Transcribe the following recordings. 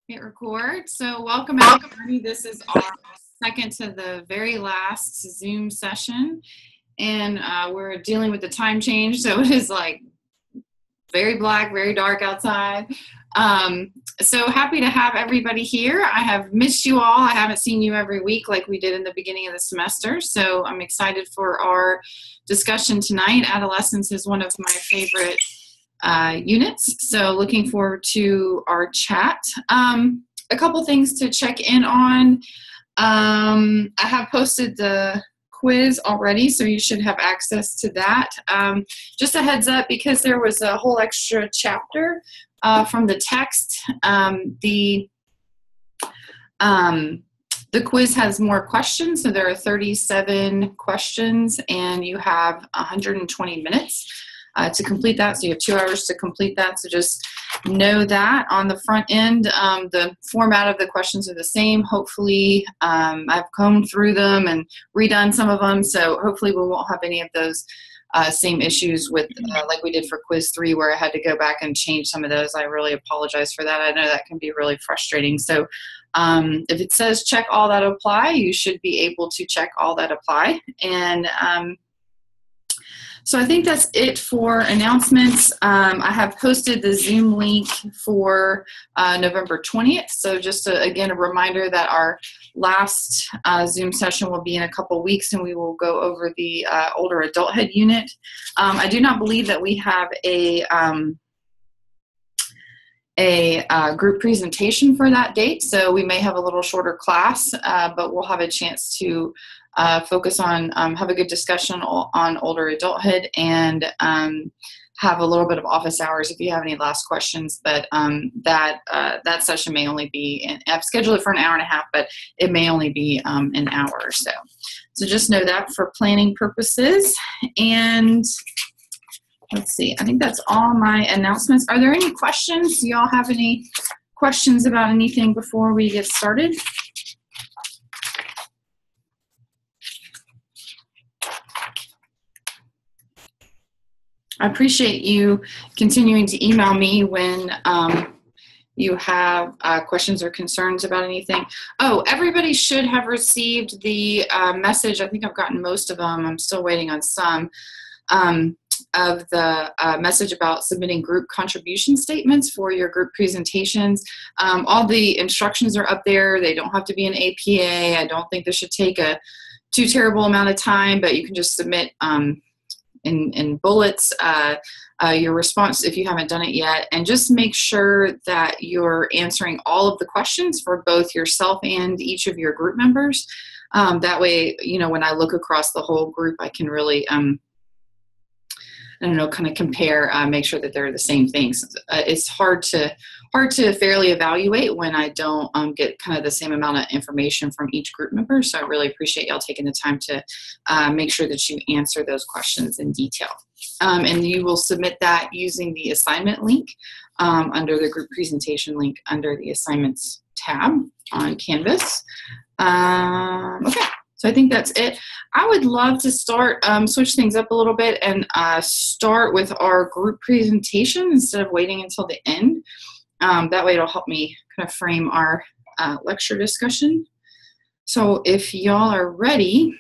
Hit record. So welcome everybody. This is our second to the very last Zoom session. And we're dealing with the time change. So it is like very black, very dark outside. So happy to have everybody here. I have missed you all. I haven't seen you every week like we did in the beginning of the semester. So I'm excited for our discussion tonight. Adolescence is one of my favorite units. So looking forward to our chat. A couple things to check in on. I have posted the quiz already, so you should have access to that. Just a heads up, because there was a whole extra chapter from the text. The quiz has more questions, so there are 37 questions, and you have 120 minutes to complete that. So you have 2 hours to complete that. So just know that on the front end, the format of the questions are the same. Hopefully, I've combed through them and redone some of them. So hopefully we won't have any of those same issues with like we did for quiz 3, where I had to go back and change some of those. I really apologize for that. I know that can be really frustrating. So if it says check all that apply, you should be able to check all that apply. And so I think that's it for announcements. I have posted the Zoom link for November 20th. So just again, a reminder that our last Zoom session will be in a couple weeks, and we will go over the older adulthood unit. I do not believe that we have a group presentation for that date. So we may have a little shorter class, but we'll have a chance to focus on, have a good discussion on older adulthood, and have a little bit of office hours if you have any last questions. But that session may only be, I've scheduled it for an hour and a half, but it may only be an hour or so. So just know that for planning purposes. And let's see, I think that's all my announcements. Are there any questions? Do y'all have any questions about anything before we get started? I appreciate you continuing to email me when you have questions or concerns about anything. Oh, everybody should have received the message. I think I've gotten most of them. I'm still waiting on some of the message about submitting group contribution statements for your group presentations. All the instructions are up there. They don't have to be an APA. I don't think this should take a too terrible amount of time, but you can just submit in bullets your response if you haven't done it yet, and just make sure that you're answering all of the questions for both yourself and each of your group members. That way, you know, when I look across the whole group, I can really I don't know, kind of compare, make sure that they're the same things. It's hard to fairly evaluate when I don't get kind of the same amount of information from each group member. So I really appreciate y'all taking the time to make sure that you answer those questions in detail. And you will submit that using the assignment link under the group presentation link under the assignments tab on Canvas. Okay. So I think that's it. I would love to start, switch things up a little bit and start with our group presentation instead of waiting until the end. That way it'll help me kind of frame our lecture discussion. So if y'all are ready,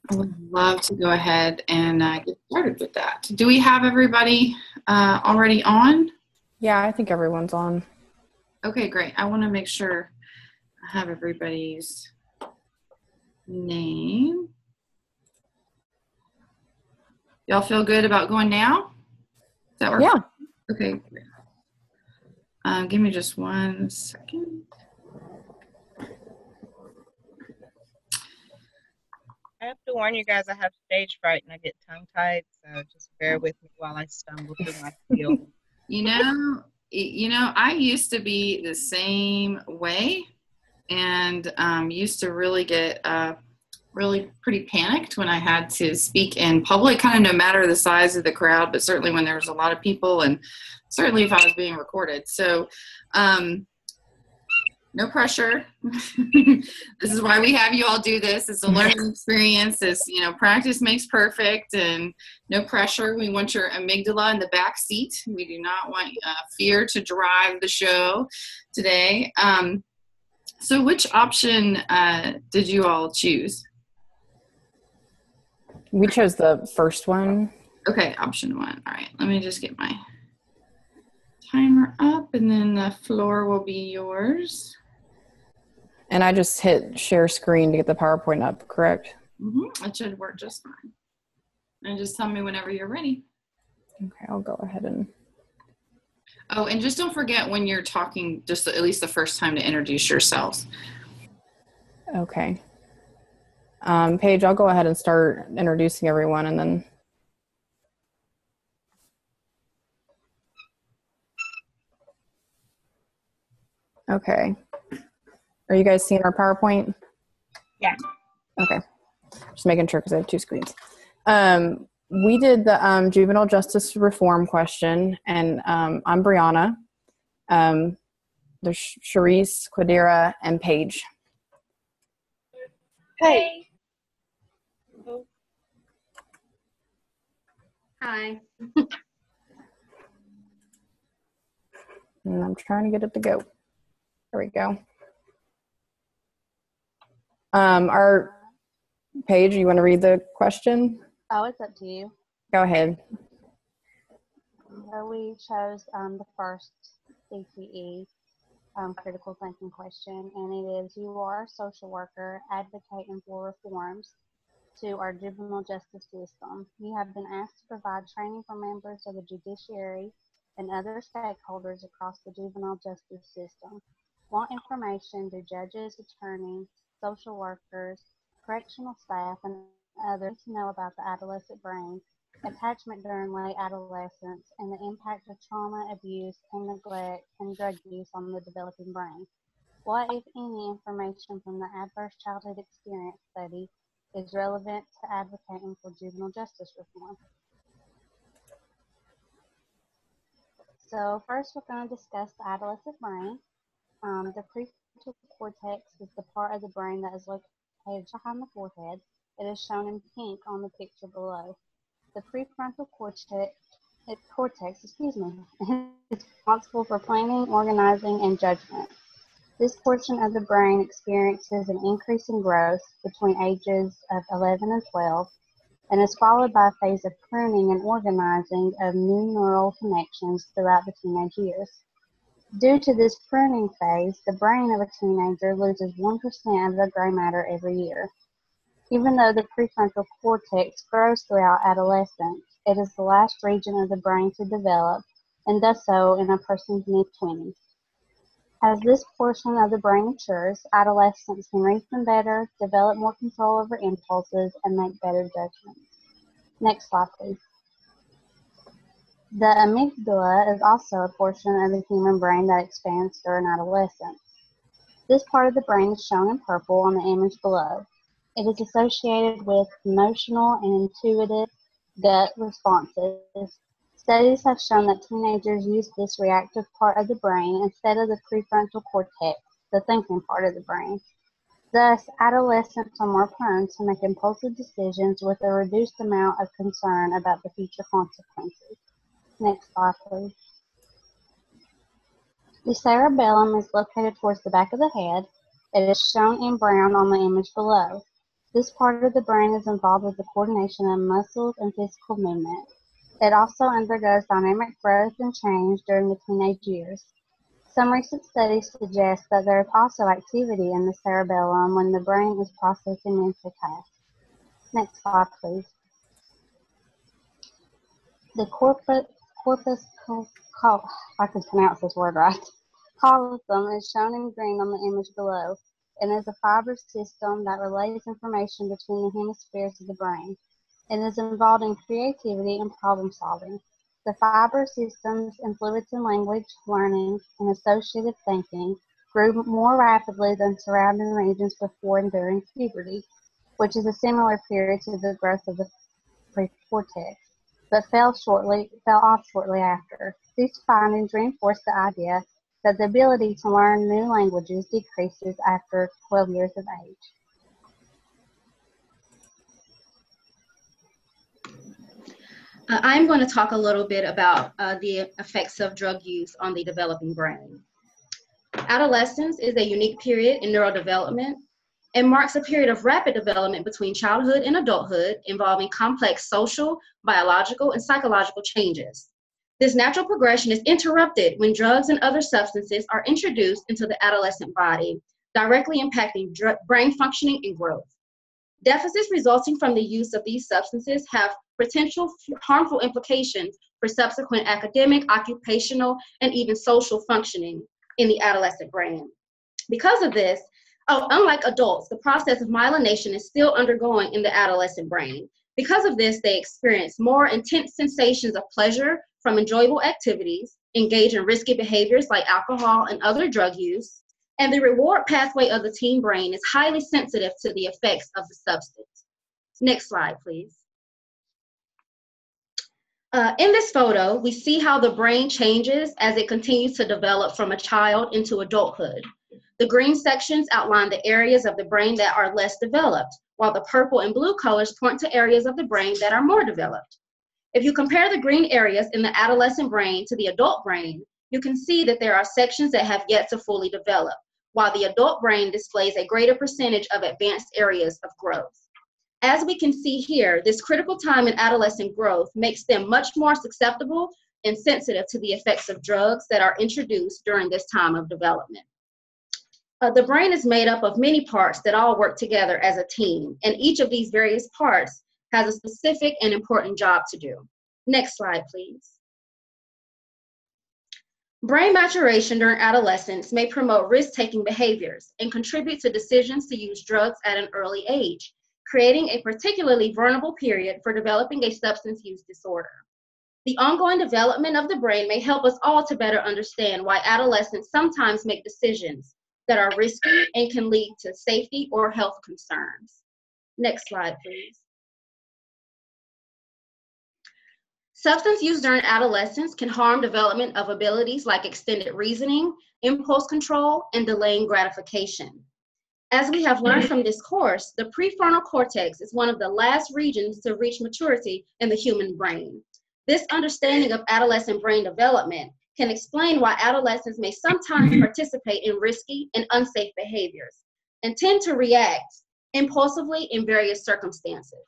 I would love to go ahead and get started with that. Do we have everybody already on? Yeah, I think everyone's on. Okay, great. I want to make sure I have everybody's name. Y'all feel good about going now? Does that work? Yeah. Okay. Give me just 1 second. I have to warn you guys, I have stage fright and I get tongue-tied, so just bear with me while I stumble through my field. You know, I used to be the same way, and used to really get really pretty panicked when I had to speak in public, kind of no matter the size of the crowd, but certainly when there was a lot of people, and certainly if I was being recorded. So No pressure. This is why we have you all do this. It's a learning experience. It's, practice makes perfect, and no pressure. We want your amygdala in the back seat. We do not want fear to drive the show today. So which option did you all choose? We chose the first one. Okay, option 1. All right, let me just get my timer up, and then the floor will be yours. And I just hit share screen to get the PowerPoint up, correct? It should work just fine. And just tell me whenever you're ready. Okay, I'll go ahead and... Oh, and just don't forget when you're talking, just at least the first time, to introduce yourselves. Okay. Paige, I'll go ahead and start introducing everyone, and then... Okay. Are you guys seeing our PowerPoint? Yeah. Okay. Just making sure because I have 2 screens. We did the juvenile justice reform question, and I'm Brianna. There's Sharice, Quadira, and Paige. Hey. Hi. And I'm trying to get it to go. There we go. Our Paige, you want to read the question? Oh, it's up to you. Go ahead. So we chose the first CTE critical thinking question, and it is: you are a social worker advocating for reforms to our juvenile justice system. You have been asked to provide training for members of the judiciary and other stakeholders across the juvenile justice system. What information do judges, attorneys, social workers, correctional staff, and others need to know about the adolescent brain, attachment during late adolescence, and the impact of trauma, abuse, and neglect, and drug use on the developing brain? What, if any, information from the Adverse Childhood Experience Study is relevant to advocating for juvenile justice reform? So first we're going to discuss the adolescent brain. The prefrontal cortex is the part of the brain that is located behind the forehead. It is shown in pink on the picture below. The prefrontal cortex is responsible for planning, organizing, and judgment. This portion of the brain experiences an increase in growth between ages of 11 and 12, and is followed by a phase of pruning and organizing of new neural connections throughout the teenage years. Due to this pruning phase, the brain of a teenager loses 1% of the gray matter every year. Even though the prefrontal cortex grows throughout adolescence, it is the last region of the brain to develop, and does so in a person's mid-20s. As this portion of the brain matures, adolescents can reason better, develop more control over impulses, and make better judgments. Next slide, please. The amygdala is also a portion of the human brain that expands during adolescence. This part of the brain is shown in purple on the image below. It is associated with emotional and intuitive gut responses. Studies have shown that teenagers use this reactive part of the brain instead of the prefrontal cortex, the thinking part of the brain. Thus, adolescents are more prone to make impulsive decisions with a reduced amount of concern about the future consequences. Next slide, please. The cerebellum is located towards the back of the head. It is shown in brown on the image below. This part of the brain is involved with the coordination of muscles and physical movement. It also undergoes dynamic growth and change during the teenage years. Some recent studies suggest that there is also activity in the cerebellum when the brain is processing mental tasks. Next slide, please. The corpus I can pronounce this word right. Callosum is shown in green on the image below, and is a fiber system that relays information between the hemispheres of the brain, and is involved in creativity and problem solving. The fiber systems influence in language, learning, and associative thinking grew more rapidly than surrounding regions before and during puberty, which is a similar period to the growth of the precortex, but fell off shortly after. These findings reinforce the idea that the ability to learn new languages decreases after 12 years of age. I'm going to talk a little bit about the effects of drug use on the developing brain. Adolescence is a unique period in neurodevelopment and marks a period of rapid development between childhood and adulthood involving complex social, biological, and psychological changes. This natural progression is interrupted when drugs and other substances are introduced into the adolescent body, directly impacting brain functioning and growth. Deficits resulting from the use of these substances have potential harmful implications for subsequent academic, occupational, and even social functioning in the adolescent brain. Because of this, unlike adults, the process of myelination is still undergoing in the adolescent brain. Because of this, they experience more intense sensations of pleasure from enjoyable activities, engage in risky behaviors like alcohol and other drug use, and the reward pathway of the teen brain is highly sensitive to the effects of the substance. Next slide, please. In this photo, we see how the brain changes as it continues to develop from a child into adulthood. The green sections outline the areas of the brain that are less developed, while the purple and blue colors point to areas of the brain that are more developed. If you compare the green areas in the adolescent brain to the adult brain, you can see that there are sections that have yet to fully develop, while the adult brain displays a greater percentage of advanced areas of growth. As we can see here, this critical time in adolescent growth makes them much more susceptible and sensitive to the effects of drugs that are introduced during this time of development. The brain is made up of many parts that all work together as a team, and each of these various parts has a specific and important job to do. Next slide, please. Brain maturation during adolescence may promote risk-taking behaviors and contribute to decisions to use drugs at an early age, creating a particularly vulnerable period for developing a substance use disorder. The ongoing development of the brain may help us all to better understand why adolescents sometimes make decisions that are risky and can lead to safety or health concerns. Next slide, please. Substance use during adolescence can harm development of abilities like extended reasoning, impulse control, and delaying gratification. As we have learned from this course, the prefrontal cortex is one of the last regions to reach maturity in the human brain. This understanding of adolescent brain development can explain why adolescents may sometimes participate in risky and unsafe behaviors and tend to react impulsively in various circumstances.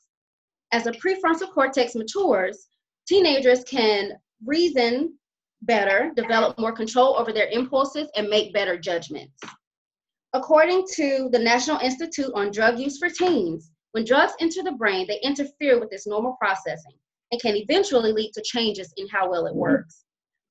As the prefrontal cortex matures, teenagers can reason better, develop more control over their impulses, and make better judgments. According to the National Institute on Drug Use for Teens, when drugs enter the brain, they interfere with its normal processing and can eventually lead to changes in how well it works.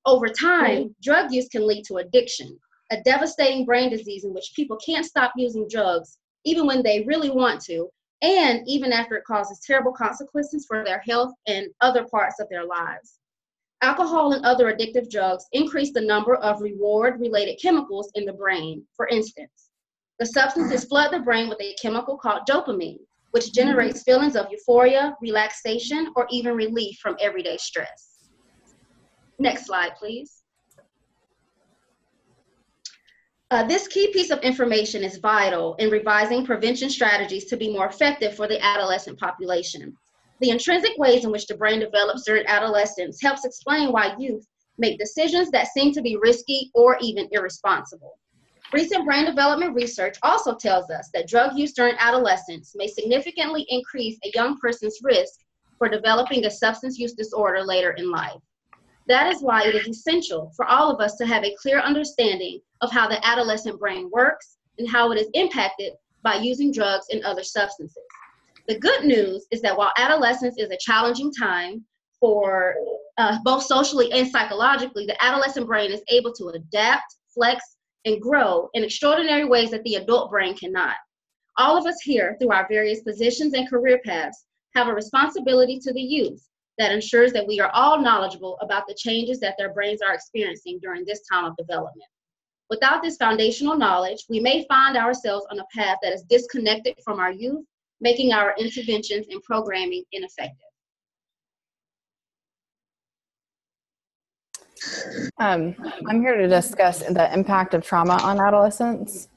Over time, drug use can lead to addiction, a devastating brain disease in which people can't stop using drugs even when they really want to, and even after it causes terrible consequences for their health and other parts of their lives. Alcohol and other addictive drugs increase the number of reward-related chemicals in the brain. For instance, the substances flood the brain with a chemical called dopamine, which generates feelings of euphoria, relaxation, or even relief from everyday stress. Next slide, please. This key piece of information is vital in revising prevention strategies to be more effective for the adolescent population. The intrinsic ways in which the brain develops during adolescence helps explain why youth make decisions that seem to be risky or even irresponsible. Recent brain development research also tells us that drug use during adolescence may significantly increase a young person's risk for developing a substance use disorder later in life. That is why it is essential for all of us to have a clear understanding of how the adolescent brain works and how it is impacted by using drugs and other substances. The good news is that while adolescence is a challenging time for both socially and psychologically, the adolescent brain is able to adapt, flex, and grow in extraordinary ways that the adult brain cannot. All of us here, through our various positions and career paths, have a responsibility to the youth that ensures that we are all knowledgeable about the changes that their brains are experiencing during this time of development. Without this foundational knowledge, we may find ourselves on a path that is disconnected from our youth, making our interventions and programming ineffective. I'm here to discuss the impact of trauma on adolescents.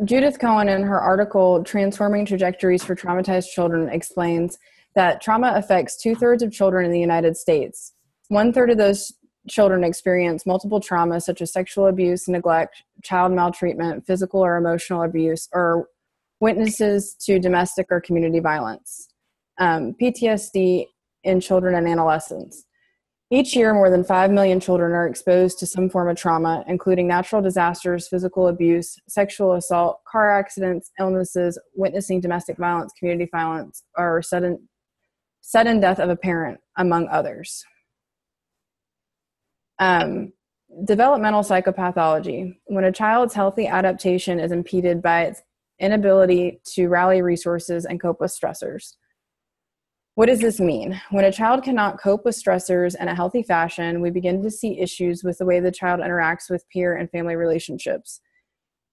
Judith Cohen, in her article, Transforming Trajectories for Traumatized Children, explains that trauma affects 2/3 of children in the United States. 1/3 of those children experience multiple traumas such as sexual abuse, neglect, child maltreatment, physical or emotional abuse, or witnesses to domestic or community violence. PTSD in children and adolescents. Each year, more than 5 million children are exposed to some form of trauma, including natural disasters, physical abuse, sexual assault, car accidents, illnesses, witnessing domestic violence, community violence, or sudden death of a parent, among others. Developmental psychopathology. When a child's healthy adaptation is impeded by its inability to rally resources and cope with stressors. What does this mean? When a child cannot cope with stressors in a healthy fashion, we begin to see issues with the way the child interacts with peer and family relationships,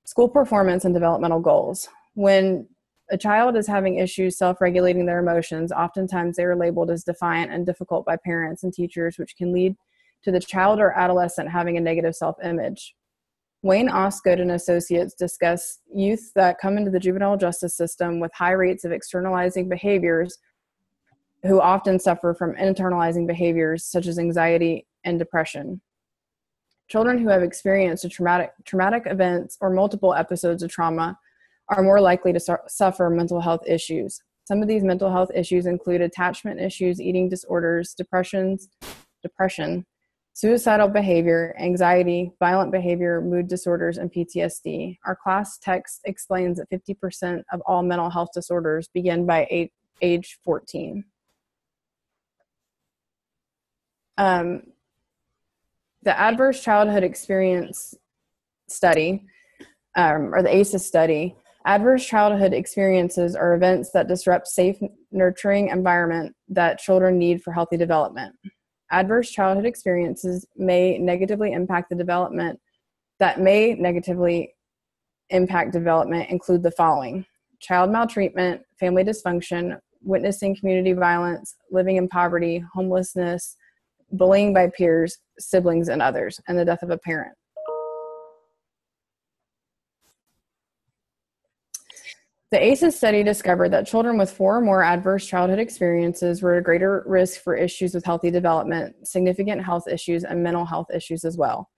school performance, and developmental goals. When a child is having issues self-regulating their emotions, oftentimes they are labeled as defiant and difficult by parents and teachers, which can lead to the child or adolescent having a negative self-image. Wayne Osgood and Associates discuss youth that come into the juvenile justice system with high rates of externalizing behaviors who often suffer from internalizing behaviors such as anxiety and depression. Children who have experienced a traumatic events or multiple episodes of trauma are more likely to suffer mental health issues. Some of these mental health issues include attachment issues, eating disorders, depression, suicidal behavior, anxiety, violent behavior, mood disorders, and PTSD. Our class text explains that 50% of all mental health disorders begin by age 14. The Adverse Childhood Experience Study, or the ACEs study, adverse childhood experiences are events that disrupt safe, nurturing environment that children need for healthy development. Adverse childhood experiences may negatively impact development include the following: child maltreatment, family dysfunction, witnessing community violence, living in poverty, homelessness, bullying by peers, siblings, and others, and the death of a parent. The ACEs study discovered that children with 4 or more adverse childhood experiences were at a greater risk for issues with healthy development, significant health issues, and mental health issues as well.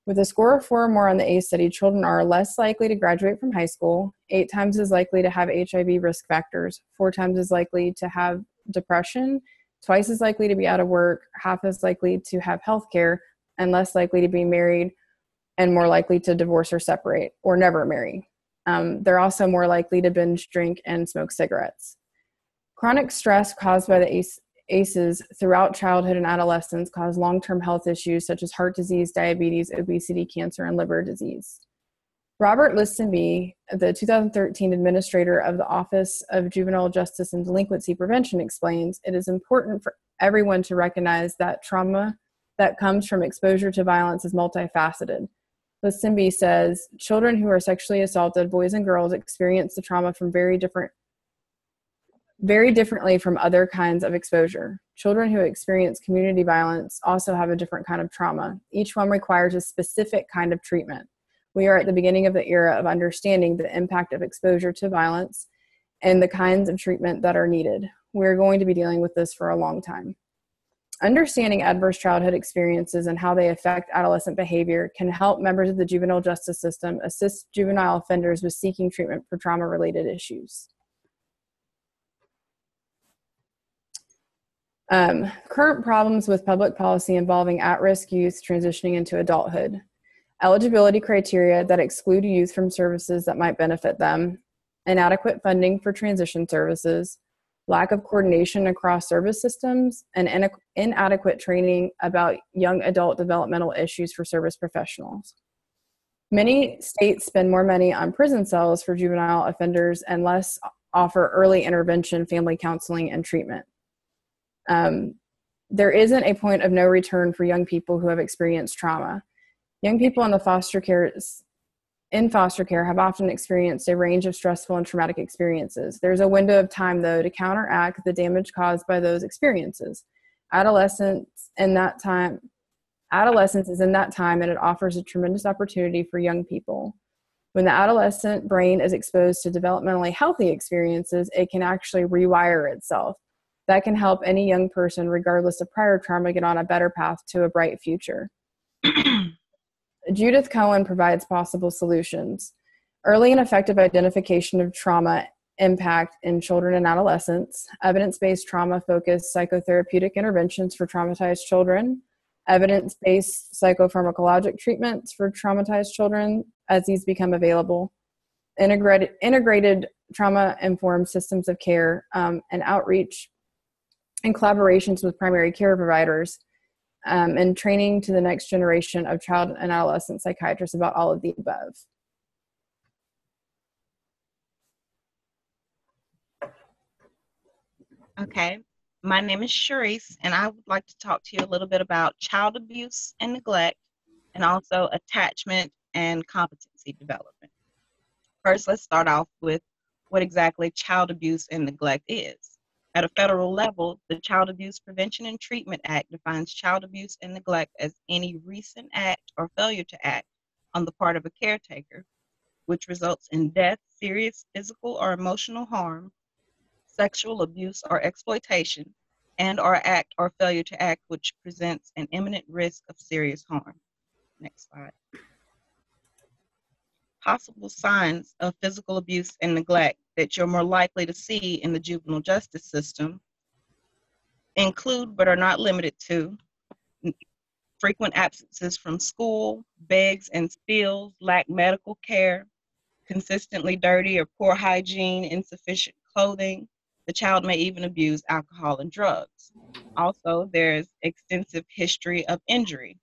With a score of 4 or more on the ACE study, children are less likely to graduate from high school, 8 times as likely to have HIV risk factors, 4 times as likely to have depression, twice as likely to be out of work, half as likely to have health care, and less likely to be married, and more likely to divorce or separate, or never marry. They're also more likely to binge drink and smoke cigarettes. Chronic stress caused by the ACEs throughout childhood and adolescence cause long-term health issues such as heart disease, diabetes, obesity, cancer, and liver disease. Robert Listenby, the 2013 administrator of the Office of Juvenile Justice and Delinquency Prevention, explains, "It is important for everyone to recognize that trauma that comes from exposure to violence is multifaceted." Listenby says, "Children who are sexually assaulted, boys and girls, experience the trauma from very differently from other kinds of exposure. Children who experience community violence also have a different kind of trauma. Each one requires a specific kind of treatment. We are at the beginning of the era of understanding the impact of exposure to violence and the kinds of treatment that are needed. We're going to be dealing with this for a long time." Understanding adverse childhood experiences and how they affect adolescent behavior can help members of the juvenile justice system assist juvenile offenders with seeking treatment for trauma-related issues. Current problems with public policy involving at-risk youth transitioning into adulthood. Eligibility criteria that exclude youth from services that might benefit them. Inadequate funding for transition services. Lack of coordination across service systems, and inadequate training about young adult developmental issues for service professionals. Many states spend more money on prison cells for juvenile offenders and less offer early intervention, family counseling, and treatment. There isn't a point of no return for young people who have experienced trauma. Young people in foster care have often experienced a range of stressful and traumatic experiences. There's a window of time, though, to counteract the damage caused by those experiences. Adolescence in that time, adolescence is in that time, and it offers a tremendous opportunity for young people. When the adolescent brain is exposed to developmentally healthy experiences, it can actually rewire itself. That can help any young person, regardless of prior trauma, get on a better path to a bright future. Judith Cohen provides possible solutions. Early and effective identification of trauma impact in children and adolescents, evidence-based trauma-focused psychotherapeutic interventions for traumatized children, evidence-based psychopharmacologic treatments for traumatized children as these become available, integrated trauma-informed systems of care, and outreach and collaborations with primary care providers, and training to the next generation of child and adolescent psychiatrists about all of the above. Okay, my name is Sharice, and I would like to talk to you a little bit about child abuse and neglect, and also attachment and competency development. First, let's start off with what exactly child abuse and neglect is. At a federal level, the Child Abuse Prevention and Treatment Act defines child abuse and neglect as any recent act or failure to act on the part of a caretaker, which results in death, serious physical or emotional harm, sexual abuse or exploitation, and or act or failure to act which presents an imminent risk of serious harm. Next slide. Possible signs of physical abuse and neglect that you're more likely to see in the juvenile justice system include, but are not limited to, frequent absences from school, begs and spills, lack medical care, consistently dirty or poor hygiene, insufficient clothing. The child may even abuse alcohol and drugs. Also, there's extensive history of injury,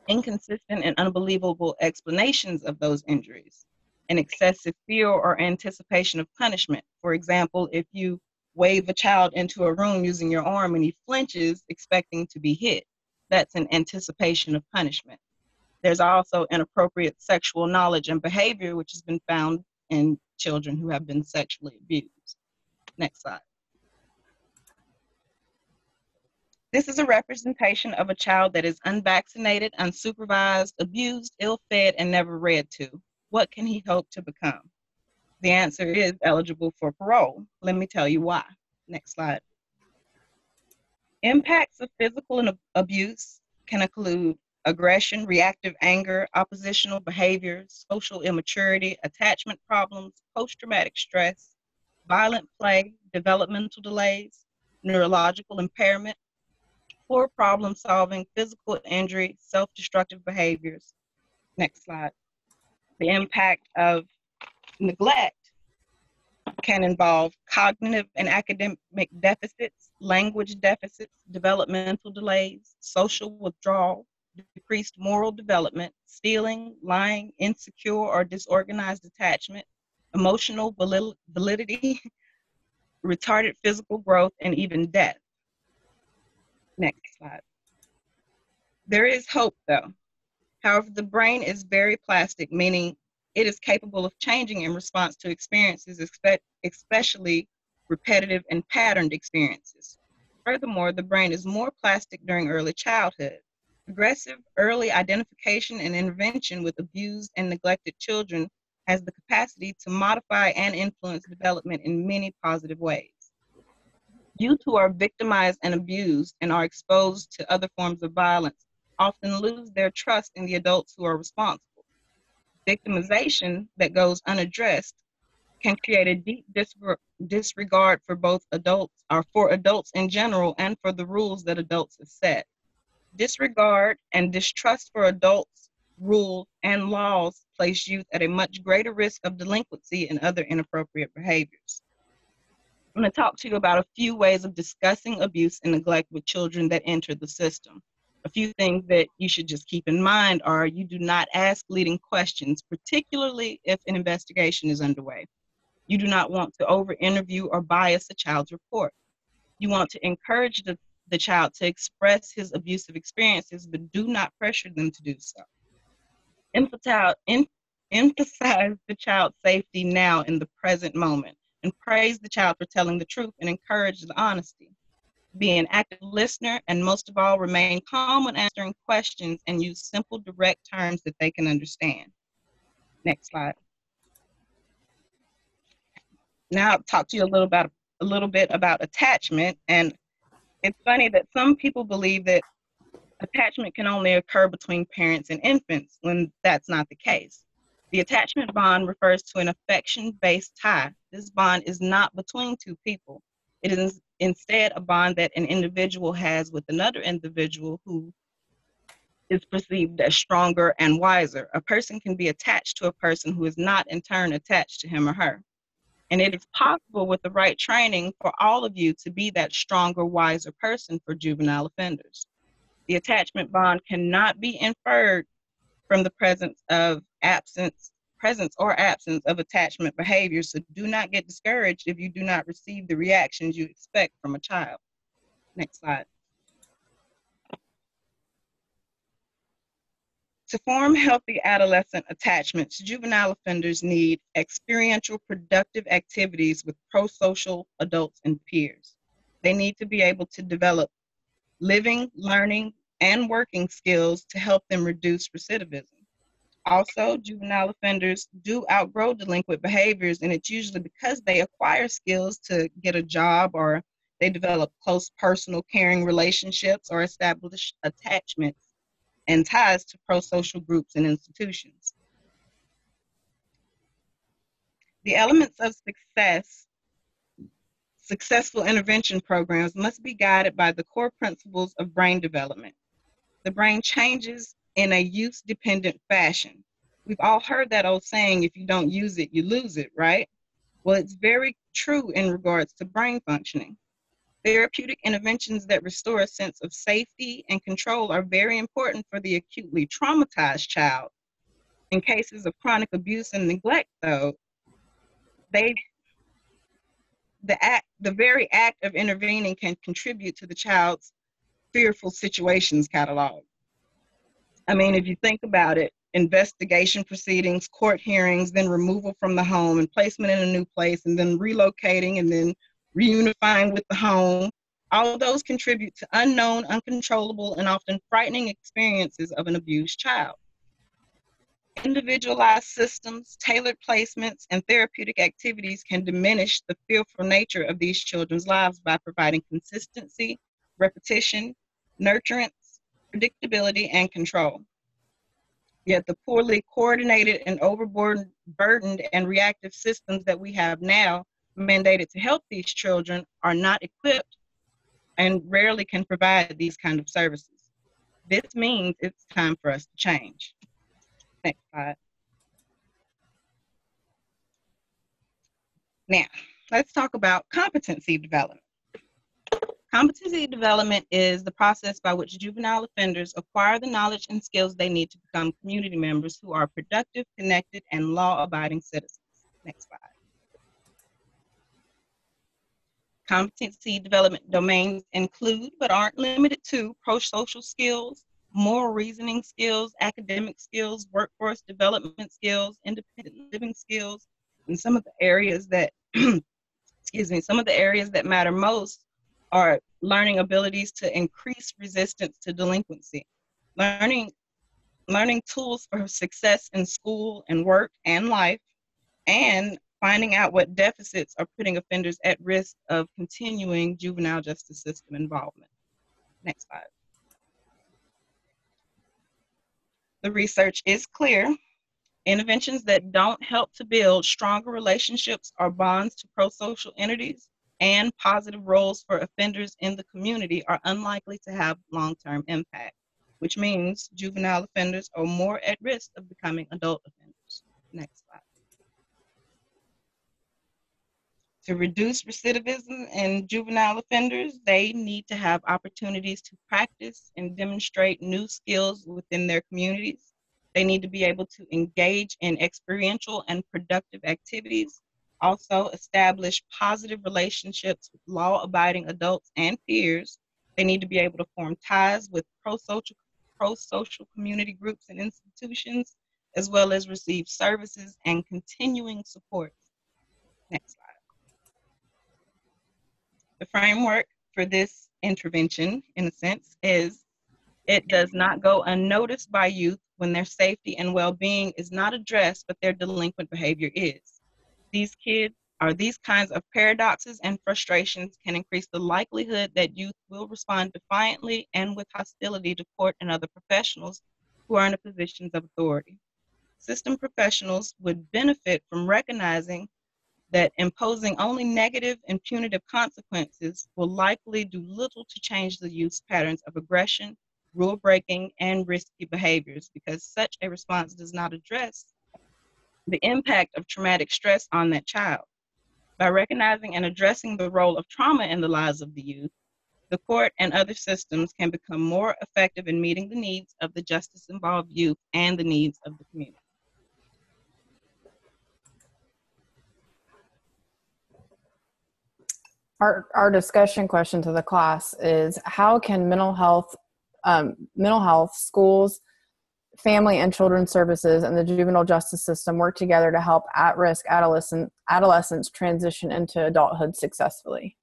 inconsistent and unbelievable explanations of those injuries, an excessive fear or anticipation of punishment. For example, if you wave a child into a room using your arm and he flinches expecting to be hit, that's an anticipation of punishment. There's also inappropriate sexual knowledge and behavior, which has been found in children who have been sexually abused. Next slide. This is a representation of a child that is unvaccinated, unsupervised, abused, ill-fed, and never read to. What can he hope to become? The answer is eligible for parole. Let me tell you why. Next slide. Impacts of physical abuse can include aggression, reactive anger, oppositional behavior, social immaturity, attachment problems, post-traumatic stress, violent play, developmental delays, neurological impairment, poor problem solving, physical injury, self-destructive behaviors. Next slide. The impact of neglect can involve cognitive and academic deficits, language deficits, developmental delays, social withdrawal, decreased moral development, stealing, lying, insecure or disorganized attachment, emotional validity, retarded physical growth, and even death. Next slide. There is hope, though. However, the brain is very plastic, meaning it is capable of changing in response to experiences, especially repetitive and patterned experiences. Furthermore, the brain is more plastic during early childhood. Aggressive early identification and intervention with abused and neglected children has the capacity to modify and influence development in many positive ways. Youth who are victimized and abused and are exposed to other forms of violence often lose their trust in the adults who are responsible. Victimization that goes unaddressed can create a deep disregard for both adults, or for adults in general, and for the rules that adults have set. Disregard and distrust for adults, rules, and laws place youth at a much greater risk of delinquency and other inappropriate behaviors. I'm going to talk to you about a few ways of discussing abuse and neglect with children that enter the system. A few things that you should just keep in mind are you do not ask leading questions, particularly if an investigation is underway. You do not want to over-interview or bias a child's report. You want to encourage the child to express his abusive experiences, but do not pressure them to do so. Emphasize the child's safety now in the present moment, and praise the child for telling the truth and encourage the honesty. be an active listener, and most of all, remain calm when answering questions and use simple, direct terms that they can understand. Next slide. Now I'll talk to you a little bit about attachment. And it's funny that some people believe that attachment can only occur between parents and infants when that's not the case. The attachment bond refers to an affection-based tie. This bond is not between two people. It is instead a bond that an individual has with another individual who is perceived as stronger and wiser. A person can be attached to a person who is not in turn attached to him or her. And it is possible with the right training for all of you to be that stronger, wiser person for juvenile offenders. The attachment bond cannot be inferred from the presence or absence of attachment behavior. So do not get discouraged if you do not receive the reactions you expect from a child. Next slide. To form healthy adolescent attachments, juvenile offenders need experiential, productive activities with pro-social adults and peers. They need to be able to develop living, learning, and working skills to help them reduce recidivism. Also, juvenile offenders do outgrow delinquent behaviors, and it's usually because they acquire skills to get a job, or they develop close personal caring relationships, or establish attachments and ties to pro-social groups and institutions. The elements of successful intervention programs must be guided by the core principles of brain development. The brain changes in a use-dependent fashion. We've all heard that old saying, if you don't use it, you lose it, right? Well, it's very true in regards to brain functioning. Therapeutic interventions that restore a sense of safety and control are very important for the acutely traumatized child. In cases of chronic abuse and neglect, though, the very act of intervening can contribute to the child's fearful situations catalog. I mean, if you think about it, investigation proceedings, court hearings, then removal from the home and placement in a new place, and then relocating and then reunifying with the home, all of those contribute to unknown, uncontrollable, and often frightening experiences of an abused child. Individualized systems, tailored placements, and therapeutic activities can diminish the fearful nature of these children's lives by providing consistency, repetition, nurturance, predictability, and control. Yet the poorly coordinated and overburdened and reactive systems that we have now mandated to help these children are not equipped and rarely can provide these kind of services. This means it's time for us to change. Next slide. Now, let's talk about competency development. Competency development is the process by which juvenile offenders acquire the knowledge and skills they need to become community members who are productive, connected, and law-abiding citizens. Next slide. Competency development domains include, but aren't limited to, pro-social skills, moral reasoning skills, academic skills, workforce development skills, independent living skills, and some of the areas that, some of the areas that matter most are learning abilities to increase resistance to delinquency, learning tools for success in school and work and life, and finding out what deficits are putting offenders at risk of continuing juvenile justice system involvement. Next slide. The research is clear. Interventions that don't help to build stronger relationships or bonds to pro-social entities and positive roles for offenders in the community are unlikely to have long-term impact, which means juvenile offenders are more at risk of becoming adult offenders. Next slide. To reduce recidivism in juvenile offenders, they need to have opportunities to practice and demonstrate new skills within their communities. They need to be able to engage in experiential and productive activities, also establish positive relationships with law-abiding adults and peers. They need to be able to form ties with pro-social community groups and institutions, as well as receive services and continuing support. Next slide. The framework for this intervention, in a sense, is it does not go unnoticed by youth when their safety and well-being is not addressed, but their delinquent behavior is. These kinds of paradoxes and frustrations can increase the likelihood that youth will respond defiantly and with hostility to court and other professionals who are in positions of authority. System professionals would benefit from recognizing that imposing only negative and punitive consequences will likely do little to change the youth's patterns of aggression, rule breaking, and risky behaviors, because such a response does not address the impact of traumatic stress on that child. By recognizing and addressing the role of trauma in the lives of the youth, the court and other systems can become more effective in meeting the needs of the justice-involved youth and the needs of the community. Our discussion question to the class is, how can mental health, schools, family and children's services, and the juvenile justice system work together to help at-risk adolescents transition into adulthood successfully?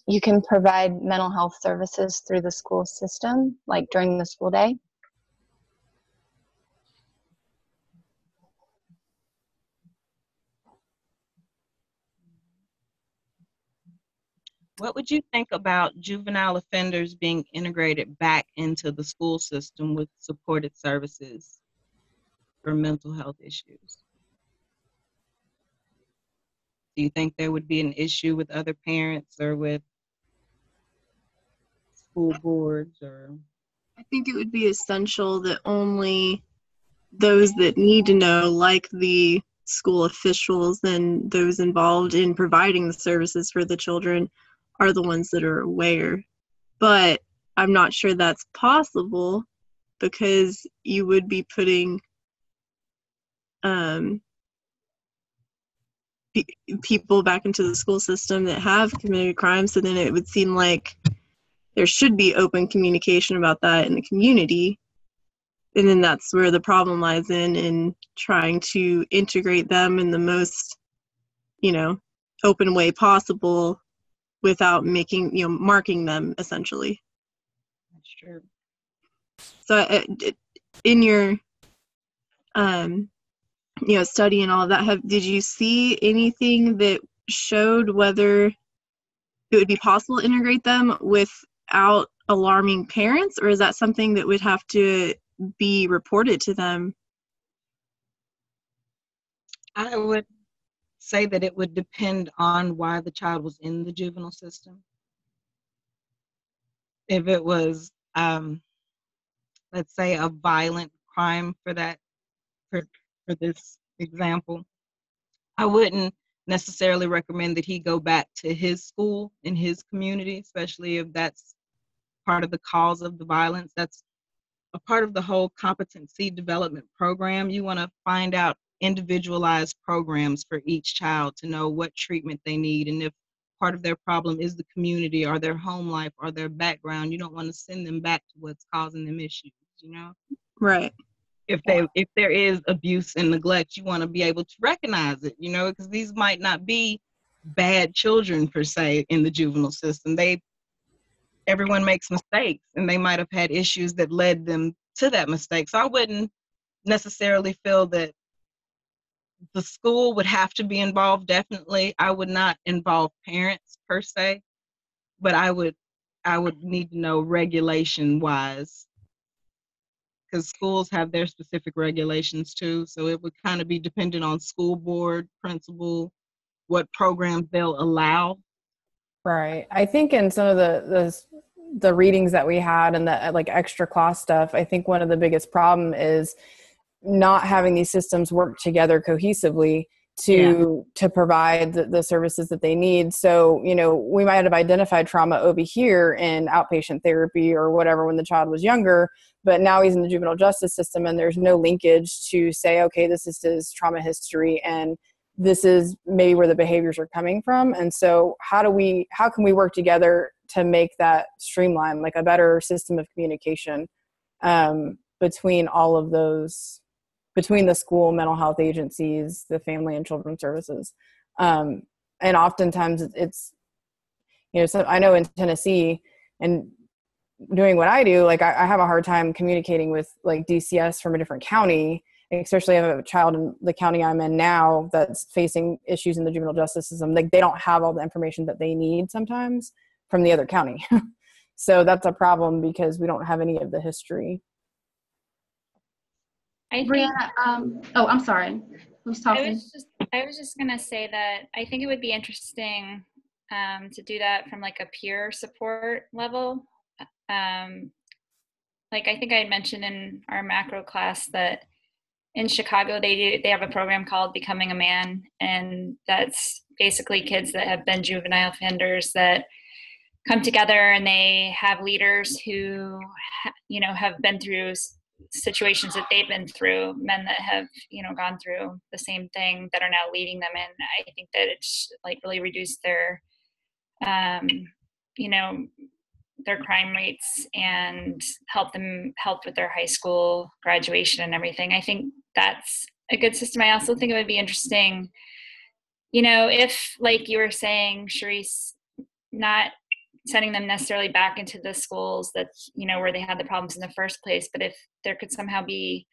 You can provide mental health services through the school system, like during the school day. What would you think about juvenile offenders being integrated back into the school system with supported services for mental health issues? Do you think there would be an issue with other parents or with school boards? Or I think it would be essential that only those that need to know, like the school officials and those involved in providing the services for the children, are the ones that are aware. But I'm not sure that's possible, because you would be putting people back into the school system that have committed crimes, so then it would seem like there should be open communication about that in the community. And then that's where the problem lies in trying to integrate them in the most, open way possible without marking them, essentially. That's true. So in your, study and all of that, did you see anything that showed whether it would be possible to integrate them without alarming parents, or is that something that would have to be reported to them? I would say that it would depend on why the child was in the juvenile system. If it was, let's say, a violent crime for this example, I wouldn't necessarily recommend that he go back to his school in his community, especially if that's part of the cause of the violence. That's a part of the whole competency development program. You want to find out individualized programs for each child to know what treatment they need, and if part of their problem is the community or their home life or their background, you don't want to send them back to what's causing them issues, Right. If there is abuse and neglect, you want to be able to recognize it, because these might not be bad children per se in the juvenile system. Everyone makes mistakes, and they might have had issues that led them to that mistake. So I wouldn't necessarily feel that the school would have to be involved. Definitely, I would not involve parents per se, but I would need to know regulation-wise, because schools have their specific regulations too. So it would kind of be dependent on school board, principal, what programs they'll allow. Right. I think in some of the readings that we had and the extra class stuff, I think one of the biggest problem is not having these systems work together cohesively to provide the services that they need. So, we might have identified trauma over here in outpatient therapy or whatever when the child was younger, but now he's in the juvenile justice system and there's no linkage to say, okay, this is his trauma history and this is maybe where the behaviors are coming from. And so how can we work together to make that streamlined, like a better system of communication between all of those, between the school, mental health agencies, the family and children's services. And oftentimes it's, so I know in Tennessee, and doing what I do, like I have a hard time communicating with like DCS from a different county, especially if I have a child in the county I'm in now that's facing issues in the juvenile justice system. Like they don't have all the information that they need sometimes from the other county. So that's a problem because we don't have any of the history. I think, Brianna, oh, I'm sorry. Who's talking? I was just gonna say that I think it would be interesting to do that from like a peer support level. Like I think I had mentioned in our macro class that in Chicago they have a program called Becoming a Man, and that's basically kids that have been juvenile offenders that come together and they have leaders who have been through situations that they've been through, men that have gone through the same thing that are now leading them. And I think that it's like really reduced their their crime rates and help with their high school graduation and everything. I think that's a good system. I also think it would be interesting, if, like you were saying, Sharice, not sending them necessarily back into the schools that, where they had the problems in the first place, but if there could somehow be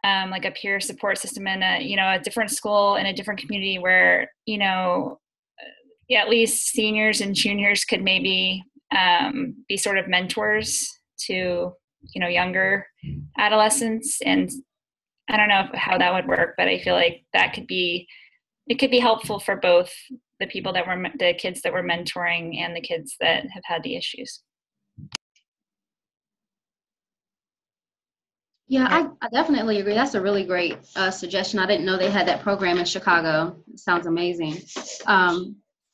like a peer support system in a different school in a different community where, at least seniors and juniors could maybe be sort of mentors to younger adolescents. And I don't know how that would work, but I feel like it could be helpful for both the people the kids that were mentoring and the kids that have had the issues. Yeah, I definitely agree. That's a really great suggestion. I didn't know they had that program in Chicago. It sounds amazing.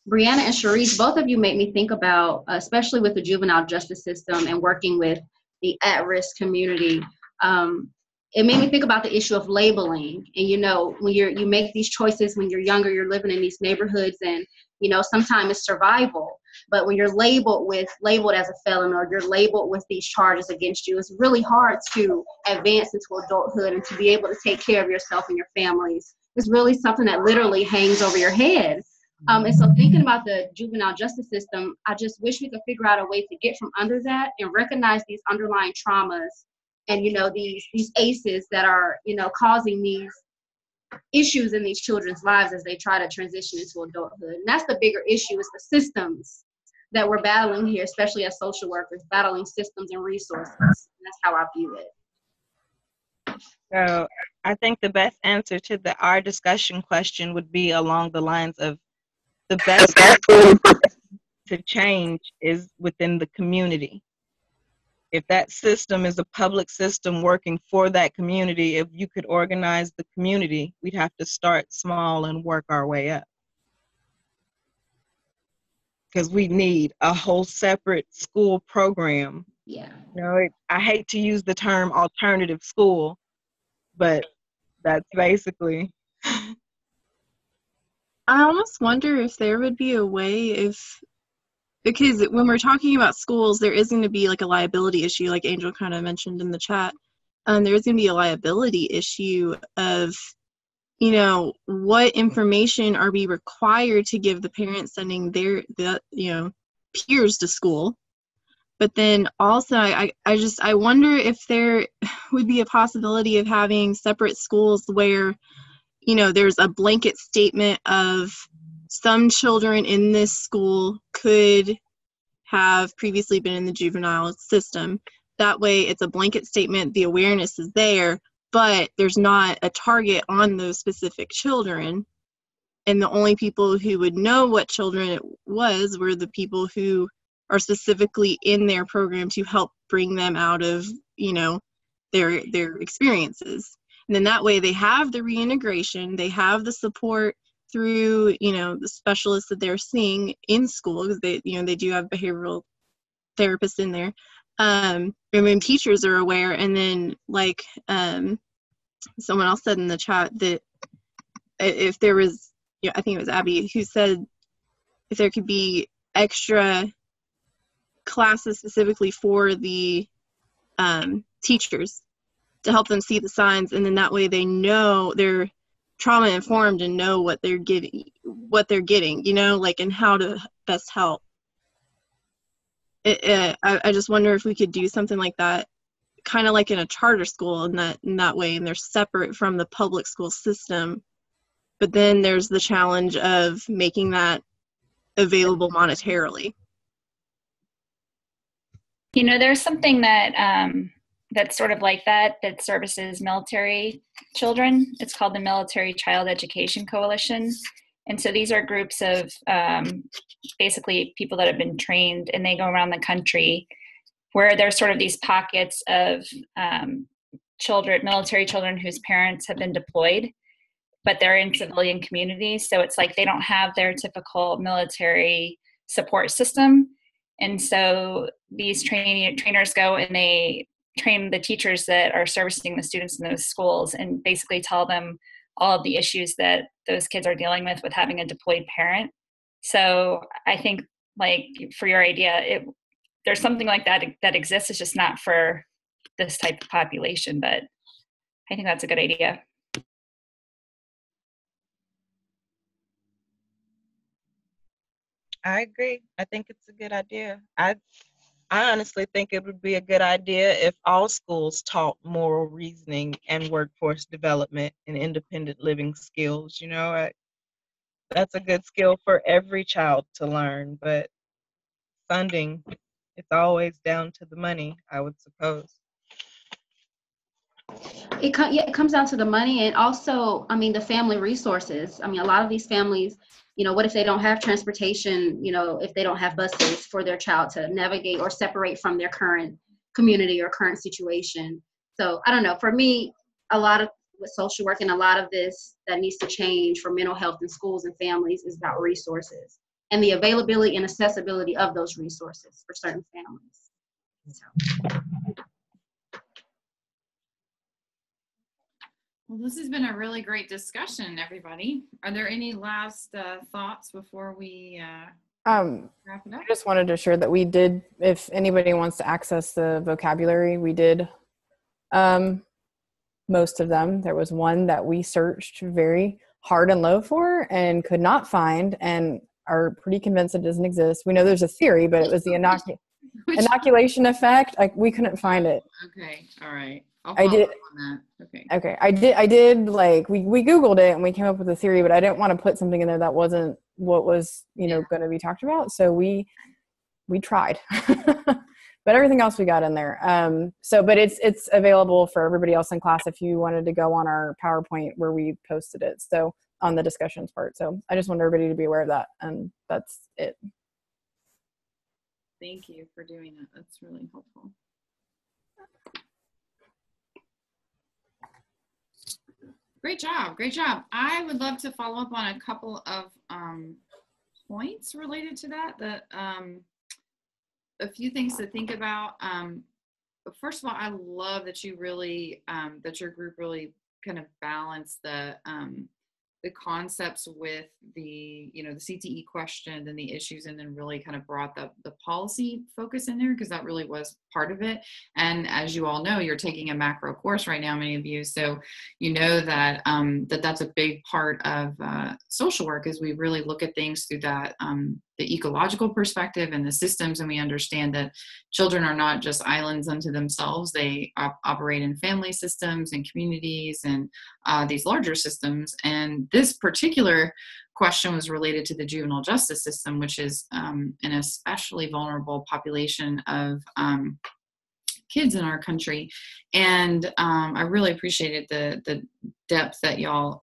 Brianna and Sharice, both of you make me think about, especially with the juvenile justice system and working with the at-risk community, it made me think about the issue of labeling. And, when you make these choices when you're younger, you're living in these neighborhoods and, sometimes it's survival. But when you're labeled as a felon or you're labeled with these charges against you, it's really hard to advance into adulthood and to be able to take care of yourself and your families. It's really something that literally hangs over your head. And so thinking about the juvenile justice system, I just wish we could figure out a way to get from under that and recognize these underlying traumas and, these ACEs that are, causing these issues in these children's lives as they try to transition into adulthood. And that's the bigger issue, is the systems that we're battling here, especially as social workers, battling systems and resources. And that's how I view it. So I think the best answer to our discussion question would be along the lines of the best way to change is within the community. If that system is a public system working for that community, if you could organize the community, we'd have to start small and work our way up. Because we need a whole separate school program. Yeah. I hate to use the term alternative school, but that's basically. I almost wonder if there would be a way because when we're talking about schools, there is going to be like a liability issue, like Angel kind of mentioned in the chat. There is going to be a liability issue of, what information are we required to give the parents sending their peers to school? But then also, I wonder if there would be a possibility of having separate schools where, there's a blanket statement of some children in this school could have previously been in the juvenile system. That way it's a blanket statement, the awareness is there, but there's not a target on those specific children. And the only people who would know what children it was were the people who are specifically in their program to help bring them out of, their experiences. And then that way they have the reintegration, they have the support through, the specialists that they're seeing in school, because they do have behavioral therapists in there. And then teachers are aware. And then like someone else said in the chat that if there was, I think it was Abby who said if there could be extra classes specifically for the teachers to help them see the signs, and then that way they know they're trauma informed and know what they're getting, you know, like, and how to best help. I just wonder if we could do something like that, kind of like in a charter school, in that way, and they're separate from the public school system. But then there's the challenge of making that available monetarily. You know, there's something that that's sort of like that services military children. It's called the Military Child Education Coalition. And so these are groups of basically people that have been trained, and they go around the country where there's sort of these pockets of military children whose parents have been deployed, but they're in civilian communities. So it's like they don't have their typical military support system. And so these trainers go and they train the teachers that are servicing the students in those schools, and basically tell them all of the issues that those kids are dealing with having a deployed parent. So I think, like, for your idea, there's something like that exists. It's just not for this type of population, but I think that's a good idea. I agree. I think it's a good idea. I honestly think it would be a good idea if all schools taught moral reasoning and workforce development and independent living skills. You know, that's a good skill for every child to learn, but funding, it's always down to the money, I would suppose. It comes down to the money, and also, I mean, the family resources. I mean, a lot of these families, you know, what if they don't have transportation, you know, if they don't have buses for their child to navigate or separate from their current community or current situation. So I don't know, for me, a lot of with social work and a lot of this that needs to change for mental health in schools and families is about resources and the availability and accessibility of those resources for certain families. So. Well, this has been a really great discussion, everybody. Are there any last thoughts before we wrap it up? I just wanted to share that we did, if anybody wants to access the vocabulary, we did most of them. There was one that we searched very hard and low for and could not find, and are pretty convinced it doesn't exist. We know there's a theory, but it was the inoculation effect. We couldn't find it. Okay, all right. I did. On that. Okay. I did like, we Googled it and we came up with a theory, but I didn't want to put something in there that wasn't what was, you know, going to be talked about. So we tried, but everything else we got in there. But it's available for everybody else in class if you wanted to go on our PowerPoint where we posted it. So on the discussions part. So I just want everybody to be aware of that. And that's it. Thank you for doing that. That's really helpful. Great job. Great job. I would love to follow up on a couple of points related to that. A few things to think about. First of all, I love that you really, that your group really kind of balanced the concepts with the, you know, the CTE question and the issues, and then really kind of brought the policy focus in there, because that really was part of it. And as you all know, you're taking a macro course right now, many of you, so you know that that's a big part of social work, is we really look at things through that the ecological perspective and the systems, and we understand that children are not just islands unto themselves. They operate in family systems and communities and these larger systems. And this particular question was related to the juvenile justice system, which is an especially vulnerable population of kids in our country. And I really appreciated the depth that y'all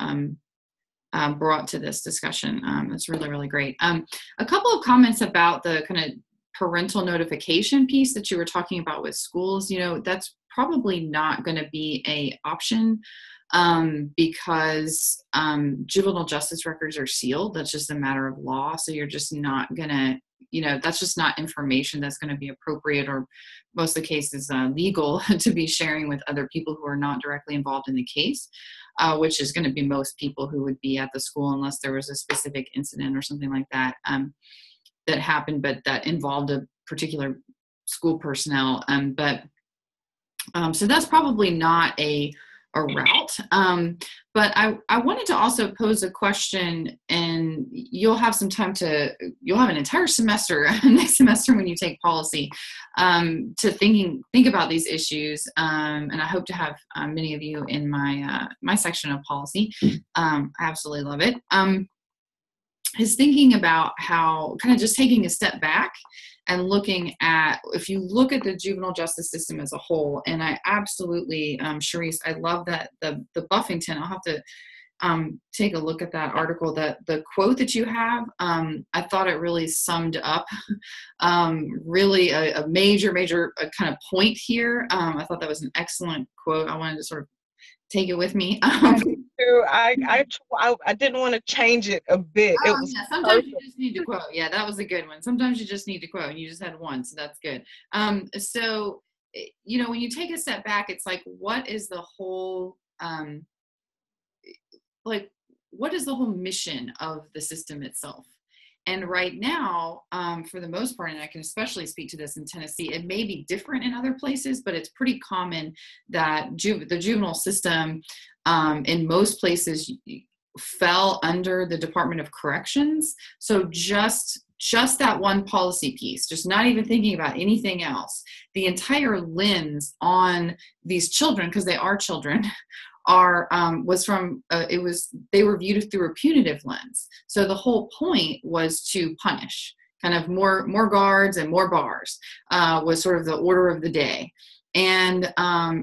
brought to this discussion. It's really, really great. A couple of comments about the kind of parental notification piece that you were talking about with schools. You know, that's probably not going to be an option because juvenile justice records are sealed. That's just a matter of law. So you're just not going to, you know, that's just not information that's going to be appropriate, or most of the cases legal to be sharing with other people who are not directly involved in the case. Which is going to be most people who would be at the school, unless there was a specific incident or something like that that happened, but that involved a particular school personnel. So that's probably not a route. But I wanted to also pose a question, and you'll have some time you'll have an entire semester next semester when you take policy to think about these issues. And I hope to have many of you in my section of policy. I absolutely love it. Is thinking about how kind of just taking a step back and looking at, if you look at the juvenile justice system as a whole, and I absolutely, Sharice, I love that the Buffington, I'll have to take a look at that article, that the quote that you have, I thought it really summed up really a major kind of point here. I thought that was an excellent quote. I wanted to sort of take it with me. I didn't want to change it a bit. It was sometimes you just need to quote. Yeah, that was a good one. Sometimes you just need to quote, and you just had one, so that's good. So, when you take a step back, it's like, what is the whole what is the whole mission of the system itself? And right now, for the most part, and I can especially speak to this in Tennessee, it may be different in other places, but it's pretty common that the juvenile system in most places fell under the Department of Corrections. So just that one policy piece, just not even thinking about anything else, the entire lens on these children, because they are children, they were viewed through a punitive lens. So the whole point was to punish, kind of more guards and more bars was sort of the order of the day. And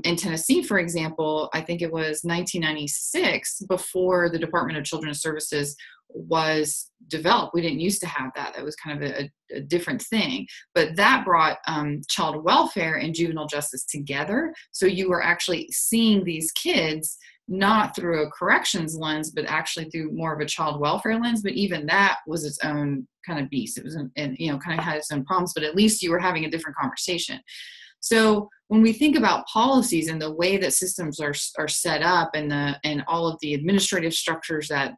in Tennessee, for example, I think it was 1996 before the Department of Children's Services was developed. We didn't used to have that. That was kind of a different thing. But that brought child welfare and juvenile justice together. So you were actually seeing these kids not through a corrections lens, but actually through more of a child welfare lens. But even that was its own kind of beast. It was, kind of had its own problems, but at least you were having a different conversation. So when we think about policies and the way that systems are set up, and all of the administrative structures that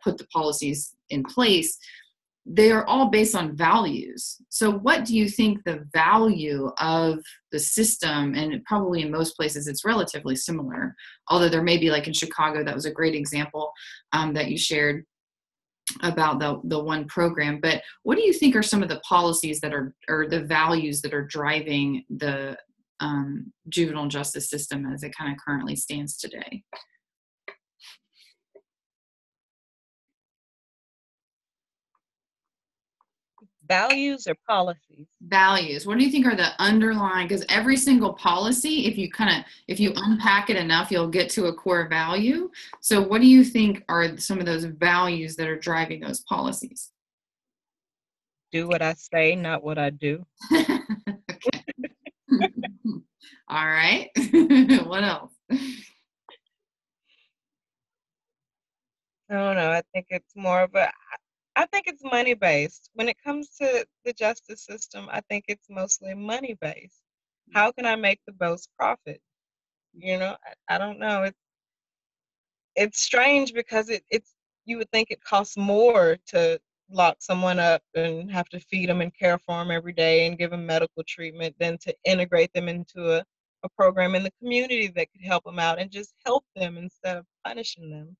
put the policies in place, they are all based on values. So what do you think the value of the system, and probably in most places it's relatively similar, although there may be, like in Chicago, that was a great example that you shared about the one program, but what do you think are some of the policies that are, or the values that are driving the juvenile justice system as it kind of currently stands today? Values or policies? Values. What do you think are the underlying, because every single policy, if you unpack it enough, you'll get to a core value. So what do you think are some of those values that are driving those policies? Do what I say, not what I do. Okay. All right. What else? I don't know. I think it's more of I think it's money based. When it comes to the justice system, I think it's mostly money based. How can I make the most profit? I don't know. It's strange because it's you would think it costs more to lock someone up and have to feed them and care for them every day and give them medical treatment than to integrate them into a program in the community that could help them out and just help them instead of punishing them.